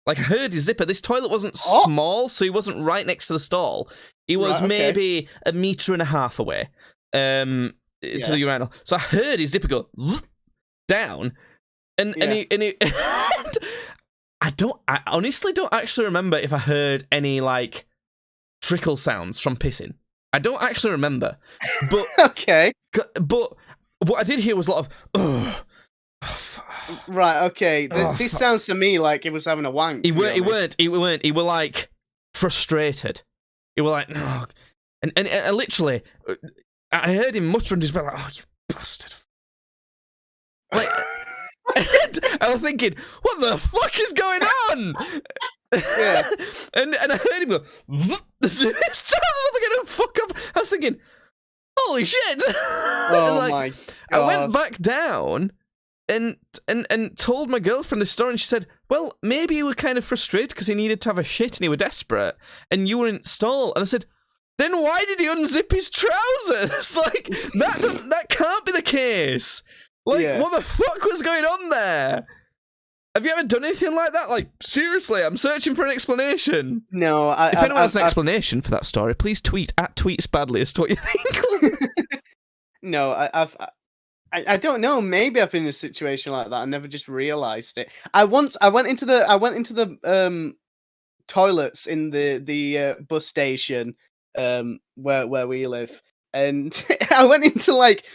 Like, I heard his zipper. This toilet wasn't small, so he wasn't right next to the stall. He was maybe 1.5 meters away to the urinal. So I heard his zipper go down, and he I honestly don't actually remember if I heard any, like, trickle sounds from pissing. I don't actually remember. But okay. But what I did hear was a lot of right, okay. This sounds to me like he was having a wank. He weren't. He were like frustrated. He were like, no. And literally, I heard him mutter under his breath, like, oh, you bastard. Like, and I was thinking, what the fuck is going on? Yeah. and I heard him go, fuck up. I was thinking, holy shit. Oh, like, my God. I went back down and told my girlfriend this story, and she said, well, maybe you were kind of frustrated because he needed to have a shit and he were desperate, and you were in stall. And I said, then why did he unzip his trousers? Like, that can't be the case. Like, what the fuck was going on there? Have you ever done anything like that? Like, seriously, I'm searching for an explanation. No, if anyone has an explanation for that story, please tweet at tweetsbadly as to what you think. No, I don't know. Maybe I've been in a situation like that. I never just realised it. I went into the toilets in the bus station where we live, and I went into like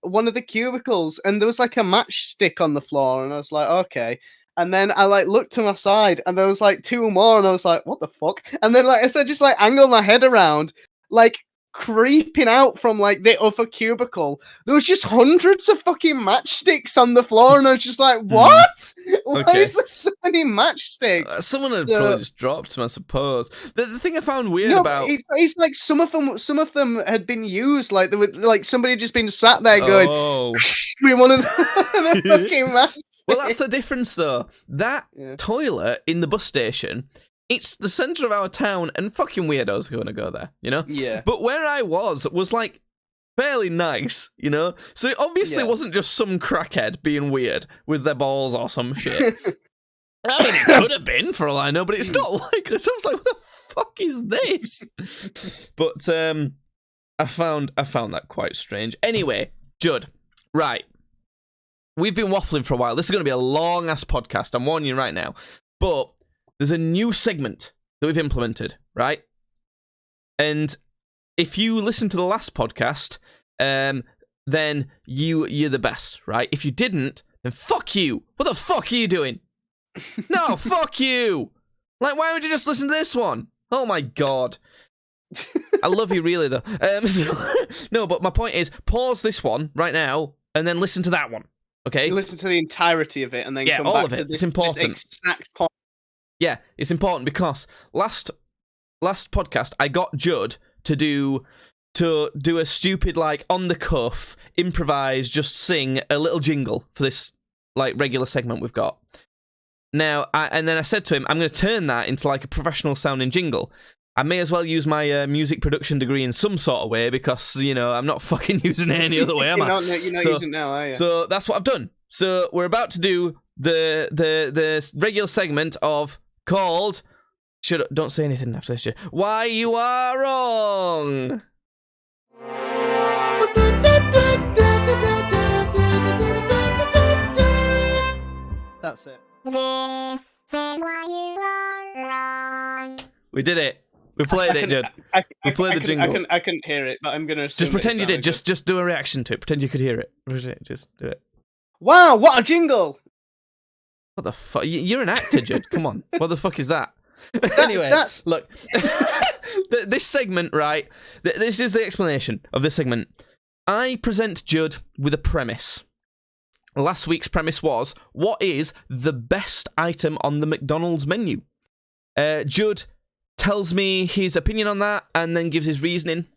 one of the cubicles, and there was like a matchstick on the floor, and I was like, okay. And then I like looked to my side, and there was like 2 more, and I was like, what the fuck? And then like I just like angled my head around, like creeping out from like the other cubicle. There was just hundreds of fucking matchsticks on the floor, and I was just like, what? Why is there so many matchsticks? Someone had probably just dropped them, I suppose. The thing I found weird about it's like some of them had been used, like they were like somebody had just been sat there going, we wanted the fucking matchsticks. Well, that's the difference though. That toilet in the bus station, it's the centre of our town, and fucking weirdos are going to go there, you know? Yeah. But where I was like fairly nice, you know? So it obviously wasn't just some crackhead being weird with their balls or some shit. I mean, it could have been for all I know, but it's not like this. I was like, what the fuck is this? But I found that quite strange. Anyway, Judd, right. We've been waffling for a while. This is going to be a long-ass podcast. I'm warning you right now. But there's a new segment that we've implemented, right? And if you listen to the last podcast, then you're the best, right? If you didn't, then fuck you. What the fuck are you doing? No, fuck you. Like, why would you just listen to this one? Oh my god. I love you really, though. No, but my point is, pause this one right now and then listen to that one. Okay? You listen to the entirety of it and then come all back of it. to this, It's important. this exact point. Yeah, it's important because last podcast I got Judd to do a stupid, like, on the cuff, improvise, just sing a little jingle for this, like, regular segment we've got. Now, and then I said to him, I'm going to turn that into like a professional sounding jingle. I may as well use my music production degree in some sort of way because, you know, I'm not fucking using it any other way, am I? You're not using it now, are you? So that's what I've done. So we're about to do the regular segment of called... Don't say anything after this, Why You Are Wrong! That's it. This is why you are wrong. We did it. We played it, Judd. We played the jingle. I couldn't hear it, but I'm going to Just pretend you did. Just do a reaction to it. Pretend you could hear it. Just do it. Wow, what a jingle! What the fuck? You're an actor, Judd. Come on. What the fuck is that? Anyway, look. This segment, right? This is the explanation of this segment. I present Judd with a premise. Last week's premise was, what is the best item on the McDonald's menu? Judd tells me his opinion on that and then gives his reasoning.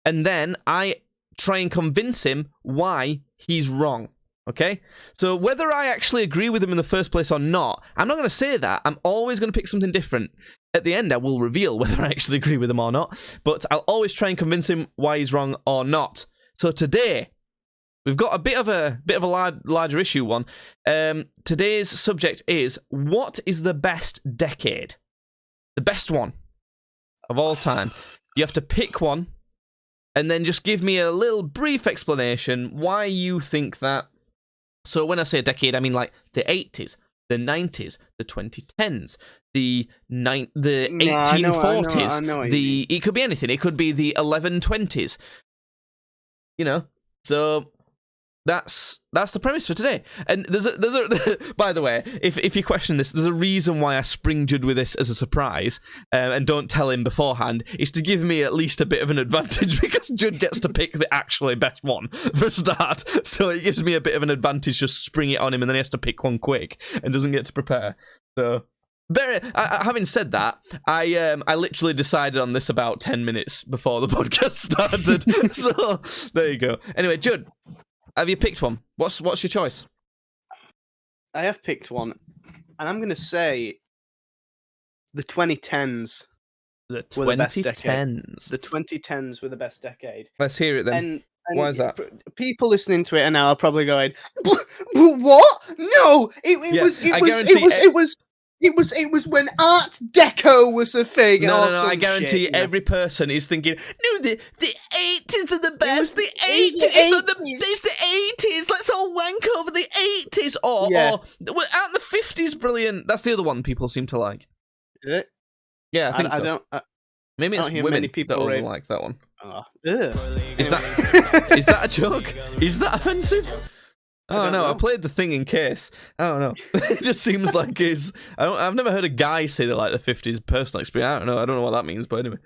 And then I try and convince him why he's wrong. Okay? So whether I actually agree with him in the first place or not, I'm not going to say that. I'm always going to pick something different. At the end, I will reveal whether I actually agree with him or not. But I'll always try and convince him why he's wrong or not. So today, we've got a bit of a larger issue one. Today's subject is, what is the best decade? The best one of all time. You have to pick one, and then just give me a little brief explanation why you think that. So when I say a decade, I mean like the 80s, the 90s, the 2010s, the 1840s. I know it could be anything. It could be the 1120s. You know, so that's the premise for today. And there's a by the way, if you question this, there's a reason why I spring Judd with this as a surprise and don't tell him beforehand. Is to give me at least a bit of an advantage because Judd gets to pick the actually best one for a start. So it gives me a bit of an advantage, just spring it on him, and then he has to pick one quick and doesn't get to prepare. So. Having said that, I literally decided on this about 10 minutes before the podcast started. So there you go. Anyway, Judd, have you picked one? What's your choice? I have picked one, and I'm going to say the 2010s. The were the best decade. 2010s. The 2010s were the best decade. Let's hear it then. And why is that? People listening to it now are probably going, "What? No! It was when Art Deco was a thing." No. I guarantee every person is thinking, "No, the 80s are the best. The 80s are it's the 80s. Let's all wank over the 80s." Or aren't the 50s brilliant? That's the other one people seem to like. Is it? Yeah, I think so. Maybe it's women many people that like that one. Oh. Is that a joke? Is that offensive? Oh no! I played the thing in case. I don't know. It just seems like I've never heard a guy say that like the 50s personal experience. I don't know what that means, but anyway.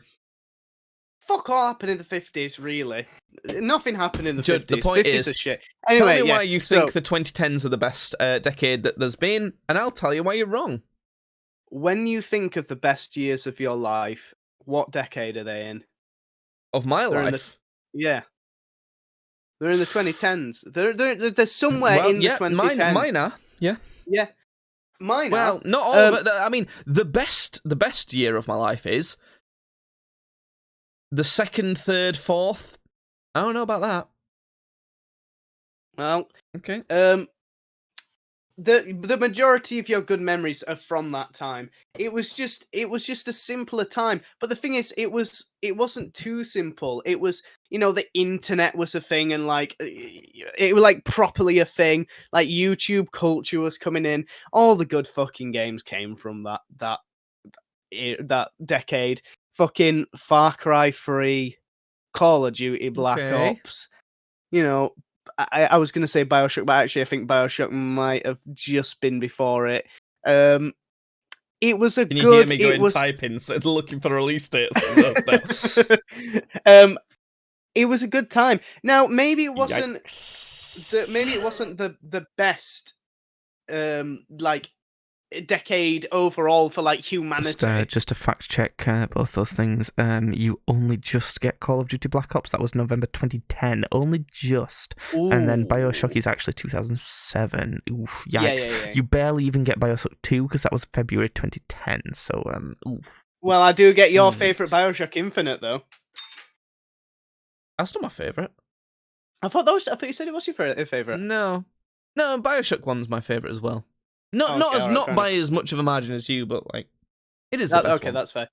Fuck all happened in the 50s, really. Nothing happened in the 50s. The point 50s is, are shit. Anyway, tell me why you think the 2010s are the best decade that there's been, and I'll tell you why you're wrong. When you think of the best years of your life, what decade are they in? Of my life? Yeah. They're in the 2010s. They're somewhere in the 2010s. Mine are, yeah. Yeah. Mine well, not all of it. I mean, the best year of my life is the second, third, fourth. I don't know about that. Well, okay. the majority of your good memories are from that time. It was just a simpler time. But the thing is, it wasn't too simple. It was, the internet was a thing, and like it was like properly a thing. Like YouTube culture was coming in. All the good fucking games came from that decade. Fucking Far Cry 3, Call of Duty Black Ops. I was going to say BioShock, but actually I think BioShock might have just been before it. It was a Can you good... hear me going typing, looking for release dates and stuff? It was a good time. Now, maybe it wasn't... Yikes. Maybe it wasn't the best, decade overall for like humanity. Just to fact check both those things. You only just get Call of Duty Black Ops. That was November 2010. Only just. Ooh. And then BioShock is actually 2007. Oof, yikes. Yeah. You barely even get BioShock 2 because that was February 2010. So, oof. Well, I do get your favourite BioShock Infinite, though. That's not my favourite. I thought you said it was your favourite. No, BioShock 1's my favourite as well. Not by as much of a margin as you, but like it is. Okay, that's fair.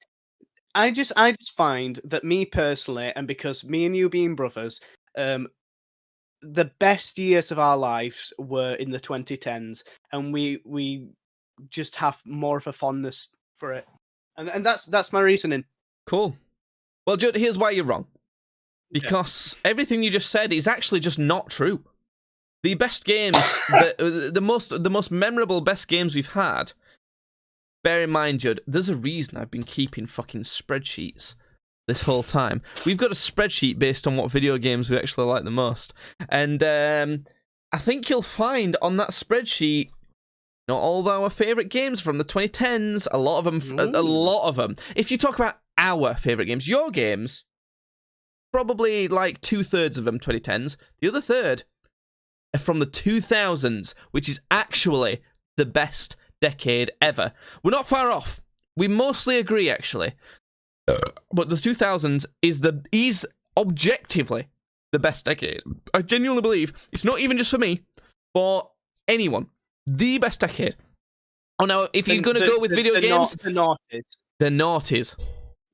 I just find that me personally, and because me and you being brothers, the best years of our lives were in the 2010s, and we just have more of a fondness for it, and that's my reasoning. Cool. Well, Judd, here's why you're wrong. Because everything you just said is actually just not true. The best games, the most memorable best games we've had. Bear in mind, Judd, there's a reason I've been keeping fucking spreadsheets this whole time. We've got a spreadsheet based on what video games we actually like the most, and I think you'll find on that spreadsheet not all of our favorite games from the 2010s. A lot of them. If you talk about our favorite games, your games, probably like 2/3 of them 2010s. The other third from the 2000s, which is actually the best decade ever. We're not far off. We mostly agree, actually. But the 2000s is objectively the best decade. I genuinely believe it's not even just for me, for anyone, the best decade. Oh, now, if you're going to go with video games... The noughties. The noughties.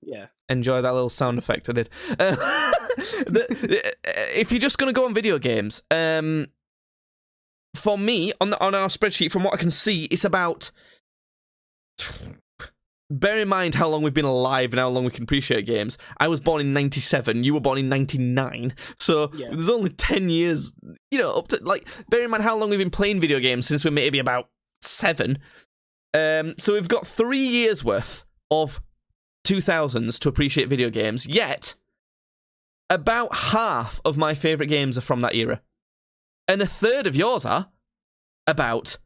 Yeah. Enjoy that little sound effect I did. If you're just going to go on video games... for me, on our spreadsheet, from what I can see, it's about... Bear in mind how long we've been alive and how long we can appreciate games. I was born in 97, you were born in 99, so there's only 10 years, up to, bear in mind how long we've been playing video games since we're maybe about 7. So we've got 3 years worth of 2000s to appreciate video games, yet about half of my favourite games are from that era. And a third of yours are about.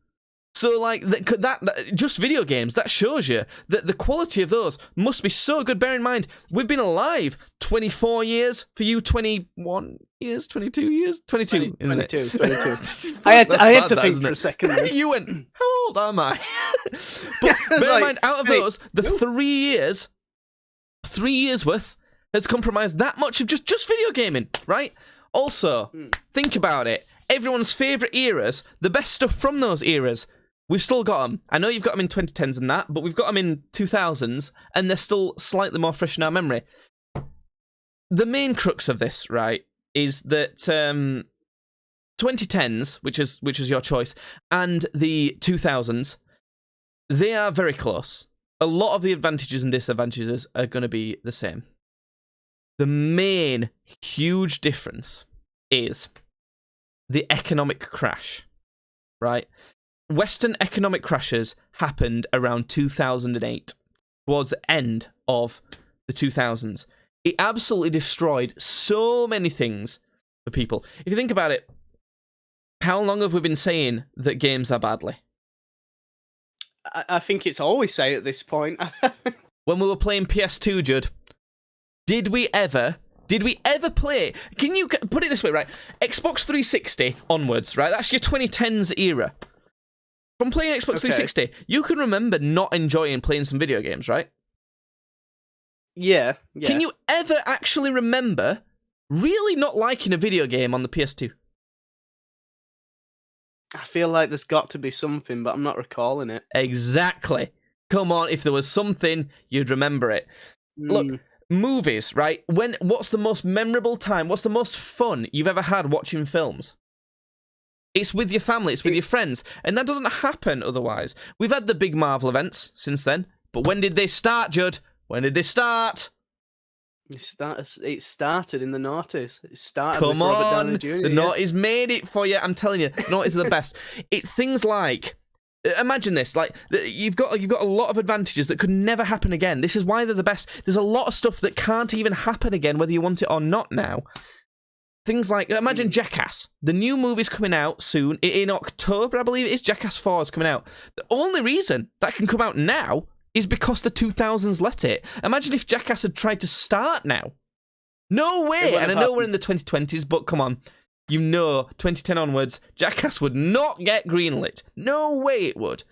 So, that just video games, that shows you that the quality of those must be so good. Bear in mind, we've been alive 24 years, for you 21 years, 22 years? 22, isn't it? 22. I had to think for a second. You went, how old am I? But bear in mind, out of those, the 3 years worth has compromised that much of just video gaming, right? Also, think about it. Everyone's favourite eras, the best stuff from those eras, we've still got them. I know you've got them in 2010s and that, but we've got them in 2000s, and they're still slightly more fresh in our memory. The main crux of this, right, is that 2010s, which is your choice, and the 2000s, they are very close. A lot of the advantages and disadvantages are going to be the same. The main huge difference is the economic crash, right? Western economic crashes happened around 2008, towards the end of the 2000s. It absolutely destroyed so many things for people. If you think about it, how long have we been saying that games are badly? I think it's always say at this point. When we were playing PS2, Judd, did we ever play? Can you put it this way, right? Xbox 360 onwards, right? That's your 2010s era. From playing Xbox 360, you can remember not enjoying playing some video games, right? Yeah. Can you ever actually remember really not liking a video game on the PS2? I feel like there's got to be something, but I'm not recalling it. Exactly. Come on, if there was something, you'd remember it. Look, movies, right? What's the most memorable time? What's the most fun you've ever had watching films? It's with your family, it's with your friends, and that doesn't happen otherwise. We've had the big Marvel events since then, but when did they start, Judd? When did they start? It started in the noughties. It started Come with Robert on, Downey Jr. the noughties made it for you. I'm telling you, the noughties are the best. Things like, imagine this, like you've got a lot of advantages that could never happen again. This is why they're the best. There's a lot of stuff that can't even happen again, whether you want it or not now. Things like, imagine Jackass. The new movie's coming out soon, in October, I believe it is. Jackass 4 is coming out. The only reason that can come out now is because the 2000s let it. Imagine if Jackass had tried to start now. No way! And I know we're in the 2020s, but come on. 2010 onwards, Jackass would not get greenlit. No way it would.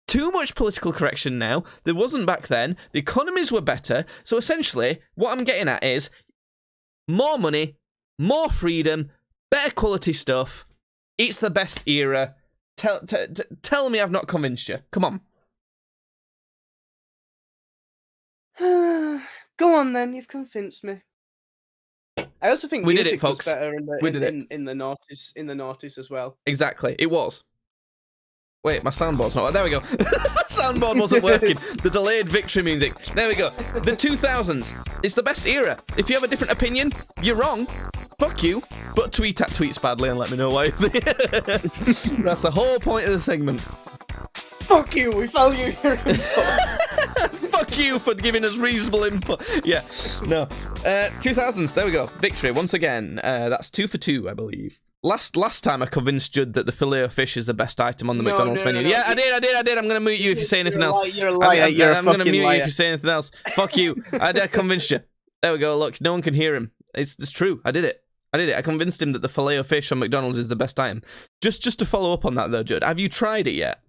Too much political correction now. There wasn't back then. The economies were better. So essentially, what I'm getting at is more money, more freedom, better quality stuff. It's the best era. Tell me I've not convinced you. Come on. Go on then, you've convinced me. I also think we did music it, folks. was better in the noughties as well. Exactly, it was. Wait, my soundboard's not. There we go. Soundboard wasn't working. The delayed victory music. There we go. The 2000s. It's the best era. If you have a different opinion, you're wrong. Fuck you. But tweet at Tweetsbadly and let me know why. That's the whole point of the segment. Fuck you. We value your input. Fuck you for giving us reasonable input. Yeah. No. 2000s. There we go. Victory once again. That's 2 for 2, I believe. Last time I convinced Judd that the filet of fish is the best item on the McDonald's menu. Yeah, I did. I'm going to mute you if you say anything else. You're a liar. I'm going to mute you if you say anything else. Fuck you. I convinced you. There we go. Look, no one can hear him. It's true. I did it. I convinced him that the filet of fish on McDonald's is the best item. Just to follow up on that though, Judd, have you tried it yet?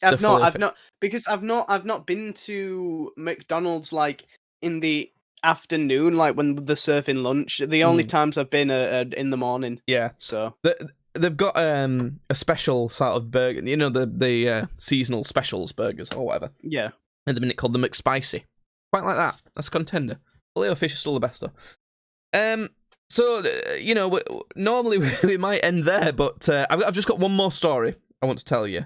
I've not because I've not been to McDonald's like in the afternoon, like when they're serving lunch. The only times I've been in the morning. Yeah. So they've got a special sort of burger, you know, the seasonal specials burgers or whatever. Yeah. At the minute called the McSpicy. Quite like that. That's a contender. Filet of fish is still the best though. So you know, normally we might end there, but I've just got one more story I want to tell you.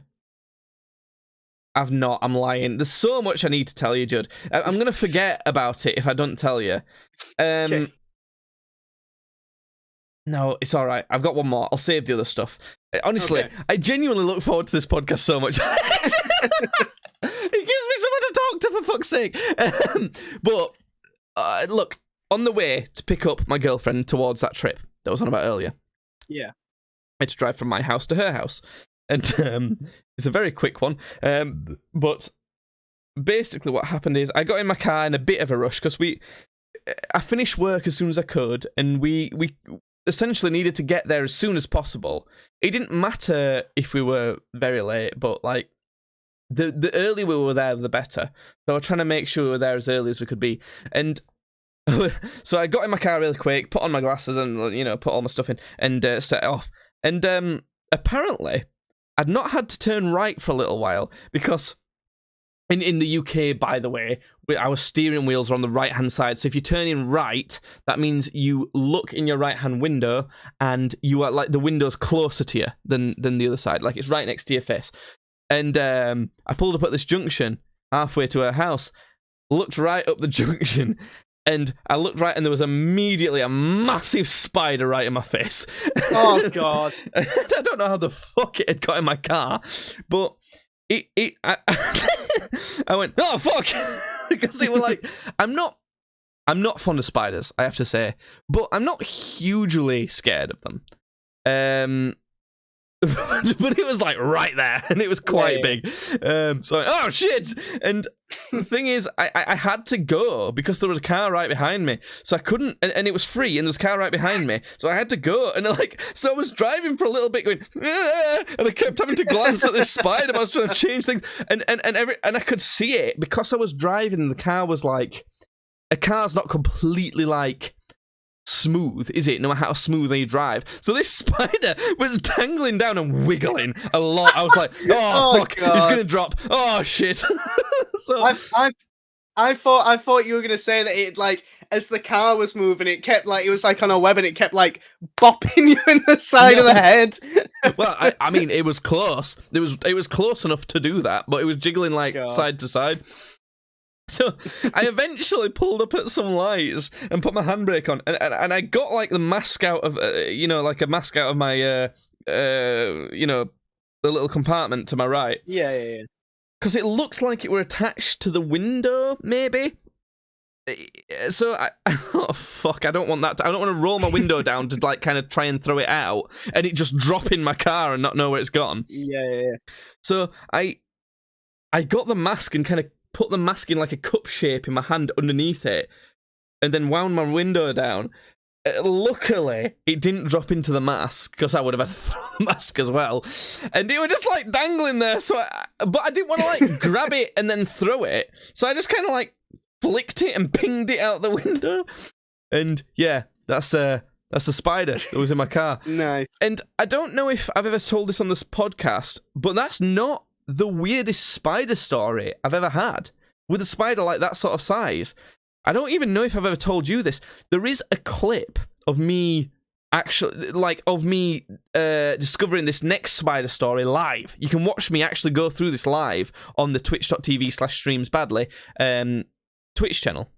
I've not. I'm lying. There's so much I need to tell you, Judd. I'm going to forget about it if I don't tell you. Okay. No, it's all right. I've got one more. I'll save the other stuff. Honestly, Okay. I genuinely look forward to this podcast so much. It gives me someone to talk to, for fuck's sake. But look, on the way to pick up my girlfriend towards that trip that I was on about earlier. Yeah. I had to drive from my house to her house. And it's a very quick one. But basically what happened is I got in my car in a bit of a rush because I finished work as soon as I could, and we essentially needed to get there as soon as possible. It didn't matter if we were very late, but like the earlier we were there, the better. So we're trying to make sure we were there as early as we could be. And so I got in my car really quick, put on my glasses and, you know, put all my stuff in and set it off. And apparently I'd not had to turn right for a little while because in the UK, by the way, our steering wheels are on the right-hand side. So if you're turning right, that means you look in your right-hand window and you are like the window's closer to you than the other side. Like it's right next to your face. And I pulled up at this junction halfway to her house, looked right up the junction, and I looked right and there was immediately a massive spider right in my face. Oh, God. I don't know how the fuck it had got in my car, but I went, oh, fuck! Because it was like, I'm not fond of spiders, I have to say, but I'm not hugely scared of them. But it was like right there, and it was quite big. So, oh shit! And the thing is, I had to go because there was a car right behind me, so I couldn't. And it was free, and there was a car right behind me, so I had to go. And so I was driving for a little bit, going, and I kept having to glance at this spider. I was trying to change things, and I could see it because I was driving. The car was like, a car's not completely like smooth, is it? No matter how smooth you drive. So this spider was dangling down and wiggling a lot. I was like, oh fuck, God. it's gonna drop. Oh shit. So I thought you were gonna say that it like as the car was moving, it kept like it was like on a web and it kept like bopping you in the side of the head. Well, I mean, it was close. It was close enough to do that, but it was jiggling like side to side. So I eventually pulled up at some lights and put my handbrake on, and I got like the mask out of like a mask out of my the little compartment to my right. Yeah. Because it looked like it were attached to the window, maybe. So oh fuck! I don't want that. I don't want to roll my window down to like kind of try and throw it out, and it just drop in my car and not know where it's gone. Yeah. So I got the mask and kind of put the mask in like a cup shape in my hand underneath it, and then wound my window down. Luckily, it didn't drop into the mask because I would have had to throw the mask as well, and it was just like dangling there. So, but I didn't want to like grab it and then throw it, so I just kind of like flicked it and pinged it out the window, and yeah, that's the spider that was in my car. Nice. And I don't know if I've ever told this on this podcast, but that's not the weirdest spider story I've ever had with a spider like that sort of size. I don't even know if I've ever told you this. There is a clip of me discovering this next spider story live. You can watch me actually go through this live on the twitch.tv/streamsbadly Twitch channel.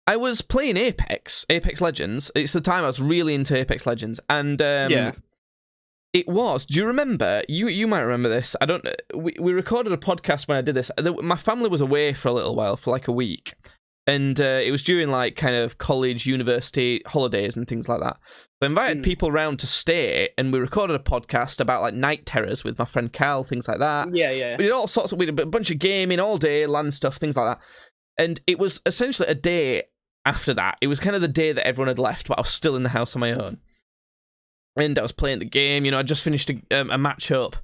I was playing Apex Legends. It's the time I was really into Apex Legends, and it was. Do you remember? You might remember this. I don't. We recorded a podcast when I did this. My family was away for a little while, for like a week, and it was during like kind of college, university holidays and things like that. So I invited people round to stay, and we recorded a podcast about like night terrors with my friend Cal, things like that. Yeah. We did all sorts of. We did a bunch of gaming all day, LAN stuff, things like that. And it was essentially a day after that. It was kind of the day that everyone had left, but I was still in the house on my own. And I was playing the game, I just finished a match up.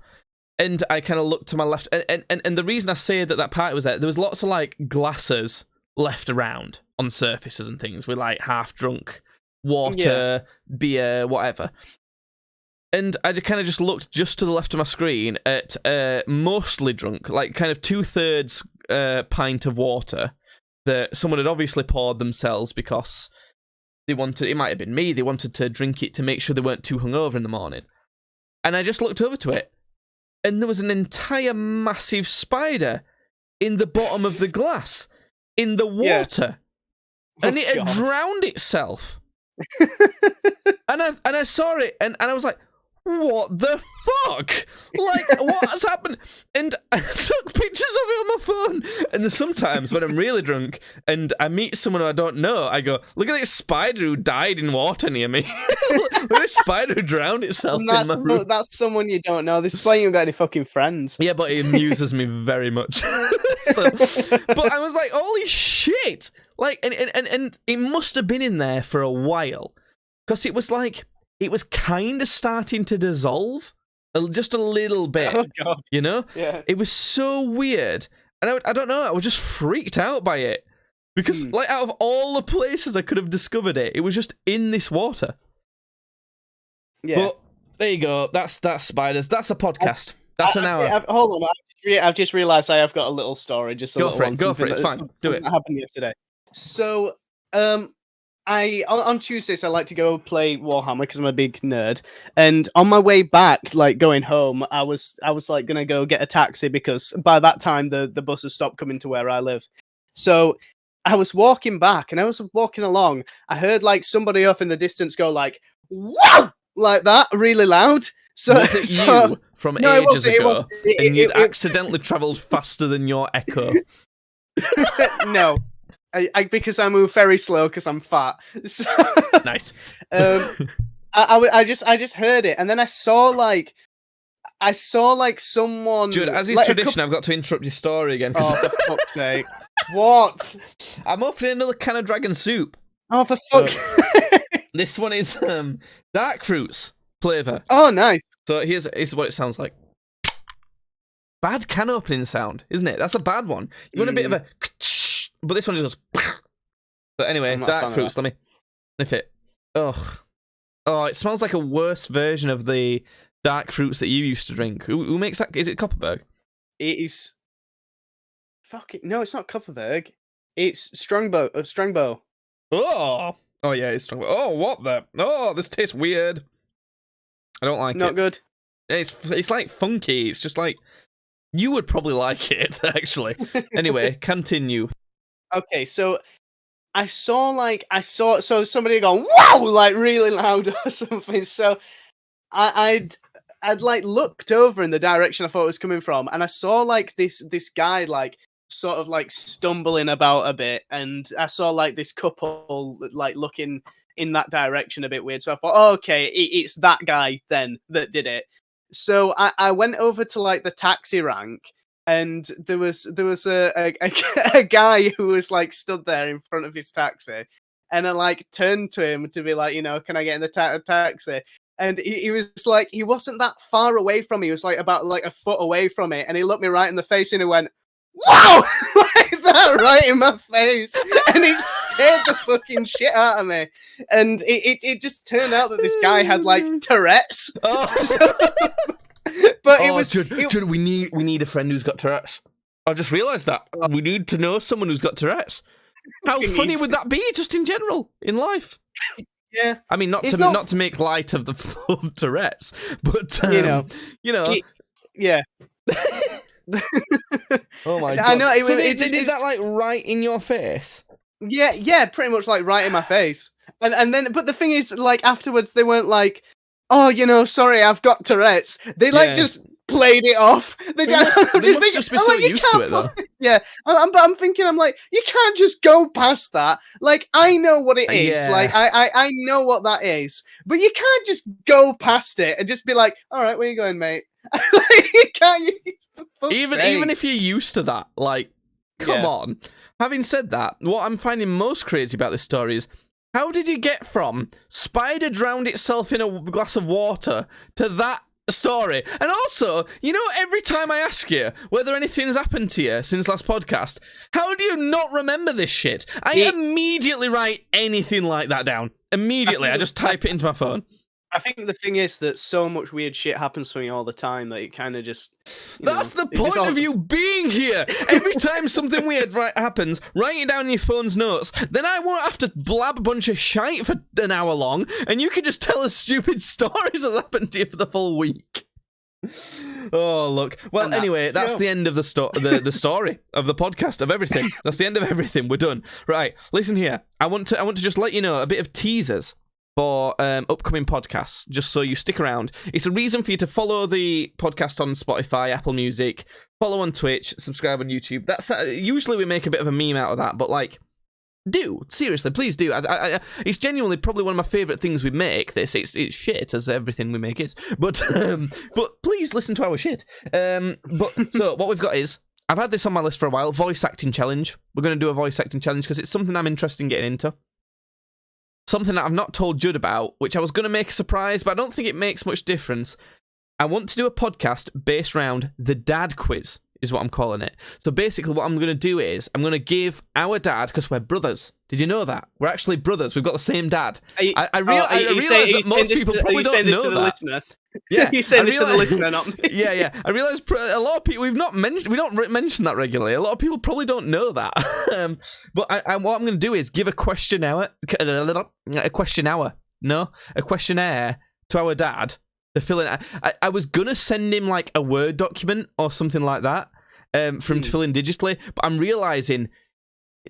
And I kind of looked to my left. And the reason I say that party was there was lots of like glasses left around on surfaces and things with like half drunk water, beer, whatever. And I kind of just looked just to the left of my screen at mostly drunk, like kind of 2/3 pint of water that someone had obviously poured themselves because they wanted, it might have been me, they wanted to drink it to make sure they weren't too hungover in the morning. And I just looked over to it, and there was an entire massive spider in the bottom of the glass, in the water. And it had drowned itself. and I saw it, and I was like, what the fuck? Like, what has happened? And I took pictures of it on my phone. And sometimes when I'm really drunk and I meet someone who I don't know, I go, look at this spider who died in water near me. Look at this spider who drowned itself in my room. That's someone you don't know. This is why you haven't got any fucking friends. Yeah, but it amuses me very much. But I was like, holy shit. Like, and it must have been in there for a while. Because it was like, it was kind of starting to dissolve, just a little bit. Oh, God. Yeah. It was so weird, and I don't know. I was just freaked out by it because, like, out of all the places I could have discovered it, it was just in this water. Yeah. But there you go. That's spiders. That's a podcast. That's an hour. Hold on. I've just realised I have got a little story. Just a go little for one. it. Go for it. It's fine. Do it. That happened yesterday. So, on Tuesdays I like to go play Warhammer because I'm a big nerd. And on my way back, like going home, I was like gonna go get a taxi because by that time the buses stopped coming to where I live. So I was walking back, and I was walking along. I heard like somebody off in the distance go like "Whoa!" like that, really loud. So was it you from ages ago, and you'd accidentally travelled faster than your echo? No. Because I move very slow because I'm fat. So, nice. I just heard it, and then I saw like someone. Dude, as is like tradition, I've got to interrupt your story again. Oh, for fuck's sake! What? I'm opening another can of dragon soup. Oh, for fuck's This one is dark fruits flavour. Oh, nice. So here's what it sounds like. Bad can opening sound, isn't it? That's a bad one. You want a bit of a... But this one just goes... But anyway, dark fruits, let me... Sniff it. Ugh. Oh, it smells like a worse version of the dark fruits that you used to drink. Who makes that? Is it Kopparberg? It is. Fuck it. No, it's not Kopparberg. It's Strongbow. Strongbow. Oh. Oh yeah, it's strong. Oh, what the? Oh, this tastes weird. I don't like it. Not good. It's like funky. It's just like you would probably like it actually. Anyway, continue. Okay, so I saw somebody going wow like really loud or something. So I'd like looked over in the direction I thought it was coming from, and I saw like this guy like sort of like stumbling about a bit, and I saw like this couple like looking in that direction a bit weird. So I thought, oh, okay, it's that guy then that did it. So I went over to like the taxi rank, and there was a guy who was like stood there in front of his taxi, and I like turned to him to be like, you know, can I get in the taxi? And he was like, he wasn't that far away from me. He was like about like a foot away from it, and he looked me right in the face and he went, "Wow!" like that, right in my face, and it scared the fucking shit out of me. And it just turned out that this guy had like Tourette's. Oh. But it was. Judd, we need a friend who's got Tourette's. I just realised that we need to know someone who's got Tourette's. How funny would that be, just in general, in life? Yeah, I mean, not to make light of the of Tourette's, but you know, yeah. Oh my god! I know. So they did that like right in your face. Yeah, pretty much like right in my face. And then, but the thing is, like afterwards, they weren't like, "Oh, you know, sorry, I've got Tourette's." They like just played it off. They must just be so used to it, though. Yeah, I'm thinking, I'm like, you can't just go past that. Like, I know what it is. Yeah. Like, I know what that is. But you can't just go past it and just be like, all right, where you going, mate? Like, you can't. Even if you're used to that, like, come on. Having said that, what I'm finding most crazy about this story is, how did you get from spider drowned itself in a glass of water to that story? And also, you know, every time I ask you whether anything's happened to you since last podcast, how do you not remember this shit? I immediately write anything like that down. Immediately, I just type it into my phone. I think the thing is that so much weird shit happens to me all the time that it kind of just... That's the point of you being here! Every time something weird happens, write it down in your phone's notes, then I won't have to blab a bunch of shite for an hour long, and you can just tell us stupid stories that happened to you for the full week. Oh, look. Well, anyway, that's the end of the story of the podcast, of everything. That's the end of everything. We're done. Right, listen here. I want to just let you know a bit of teasers for upcoming podcasts, just so you stick around. It's a reason for you to follow the podcast on Spotify, Apple Music, follow on Twitch, subscribe on YouTube. That's usually we make a bit of a meme out of that, but like, seriously, please do. It's genuinely probably one of my favourite things we make. It's shit, as everything we make is, but please listen to our shit. So what we've got is, I've had this on my list for a while. Voice acting challenge. We're going to do a voice acting challenge because it's something I'm interested in getting into. Something that I've not told Judd about, which I was going to make a surprise, but I don't think it makes much difference. I want to do a podcast based around the dad quiz, is what I'm calling it. So basically what I'm going to do is, I'm going to give our dad, because we're brothers. Did you know that? We're actually brothers. We've got the same dad. I realise that most people probably don't know that. Listener? Yeah, you saying this to the listener, not me. Yeah. I realise a lot of people we don't mention that regularly. A lot of people probably don't know that. But what I'm going to do is give a questionnaire to our dad to fill in. I was gonna send him like a Word document or something like that for him to fill in digitally, but I'm realising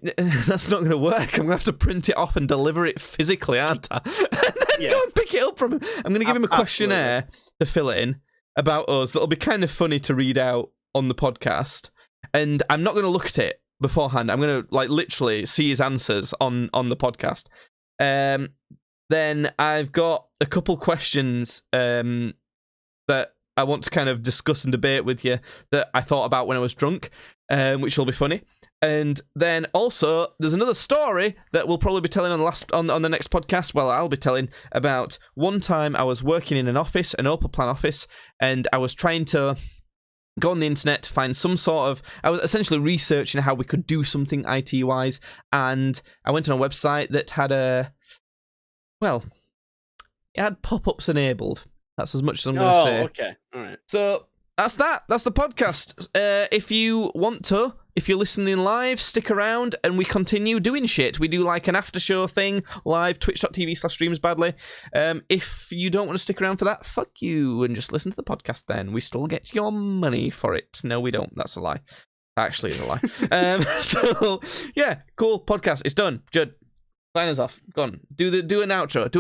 that's not going to work. I'm going to have to print it off and deliver it physically, aren't I? And then go and pick it up from him. I'm going to give him a questionnaire to fill in about us that'll be kind of funny to read out on the podcast. And I'm not going to look at it beforehand. I'm going to like literally see his answers on the podcast. Then I've got a couple questions that I want to kind of discuss and debate with you that I thought about when I was drunk, which will be funny. And then also, there's another story that we'll probably be telling on the next podcast. Well, I'll be telling about one time I was working in an office, an Opal Plan office, and I was trying to go on the internet to find some sort of... I was essentially researching how we could do something IT-wise, and I went on a website that had a... Well, it had pop-ups enabled. That's as much as I'm going to say. Oh, okay. All right. So that's that. That's the podcast. If you want to, if you're listening live, stick around and we continue doing shit. We do like an after show thing live, twitch.tv/streamsbadly. If you don't want to stick around for that, fuck you and just listen to the podcast then. We still get your money for it. No, we don't. That's a lie. Actually, it's a lie. So, yeah, cool. Podcast. It's done. Judd, sign us off. Go on. Do an outro.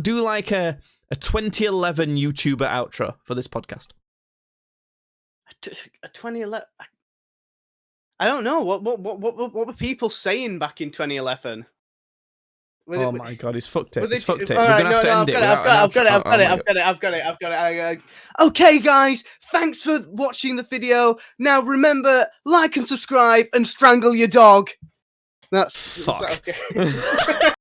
Do like a 2011 YouTuber outro for this podcast. A 2011. I don't know what were people saying back in 2011. Oh my god, he's fucked it. He's fucked it. All We're right, gonna have to end it. I've got it. Okay, guys, thanks for watching the video. Now remember, like and subscribe and strangle your dog. That's fuck. okay.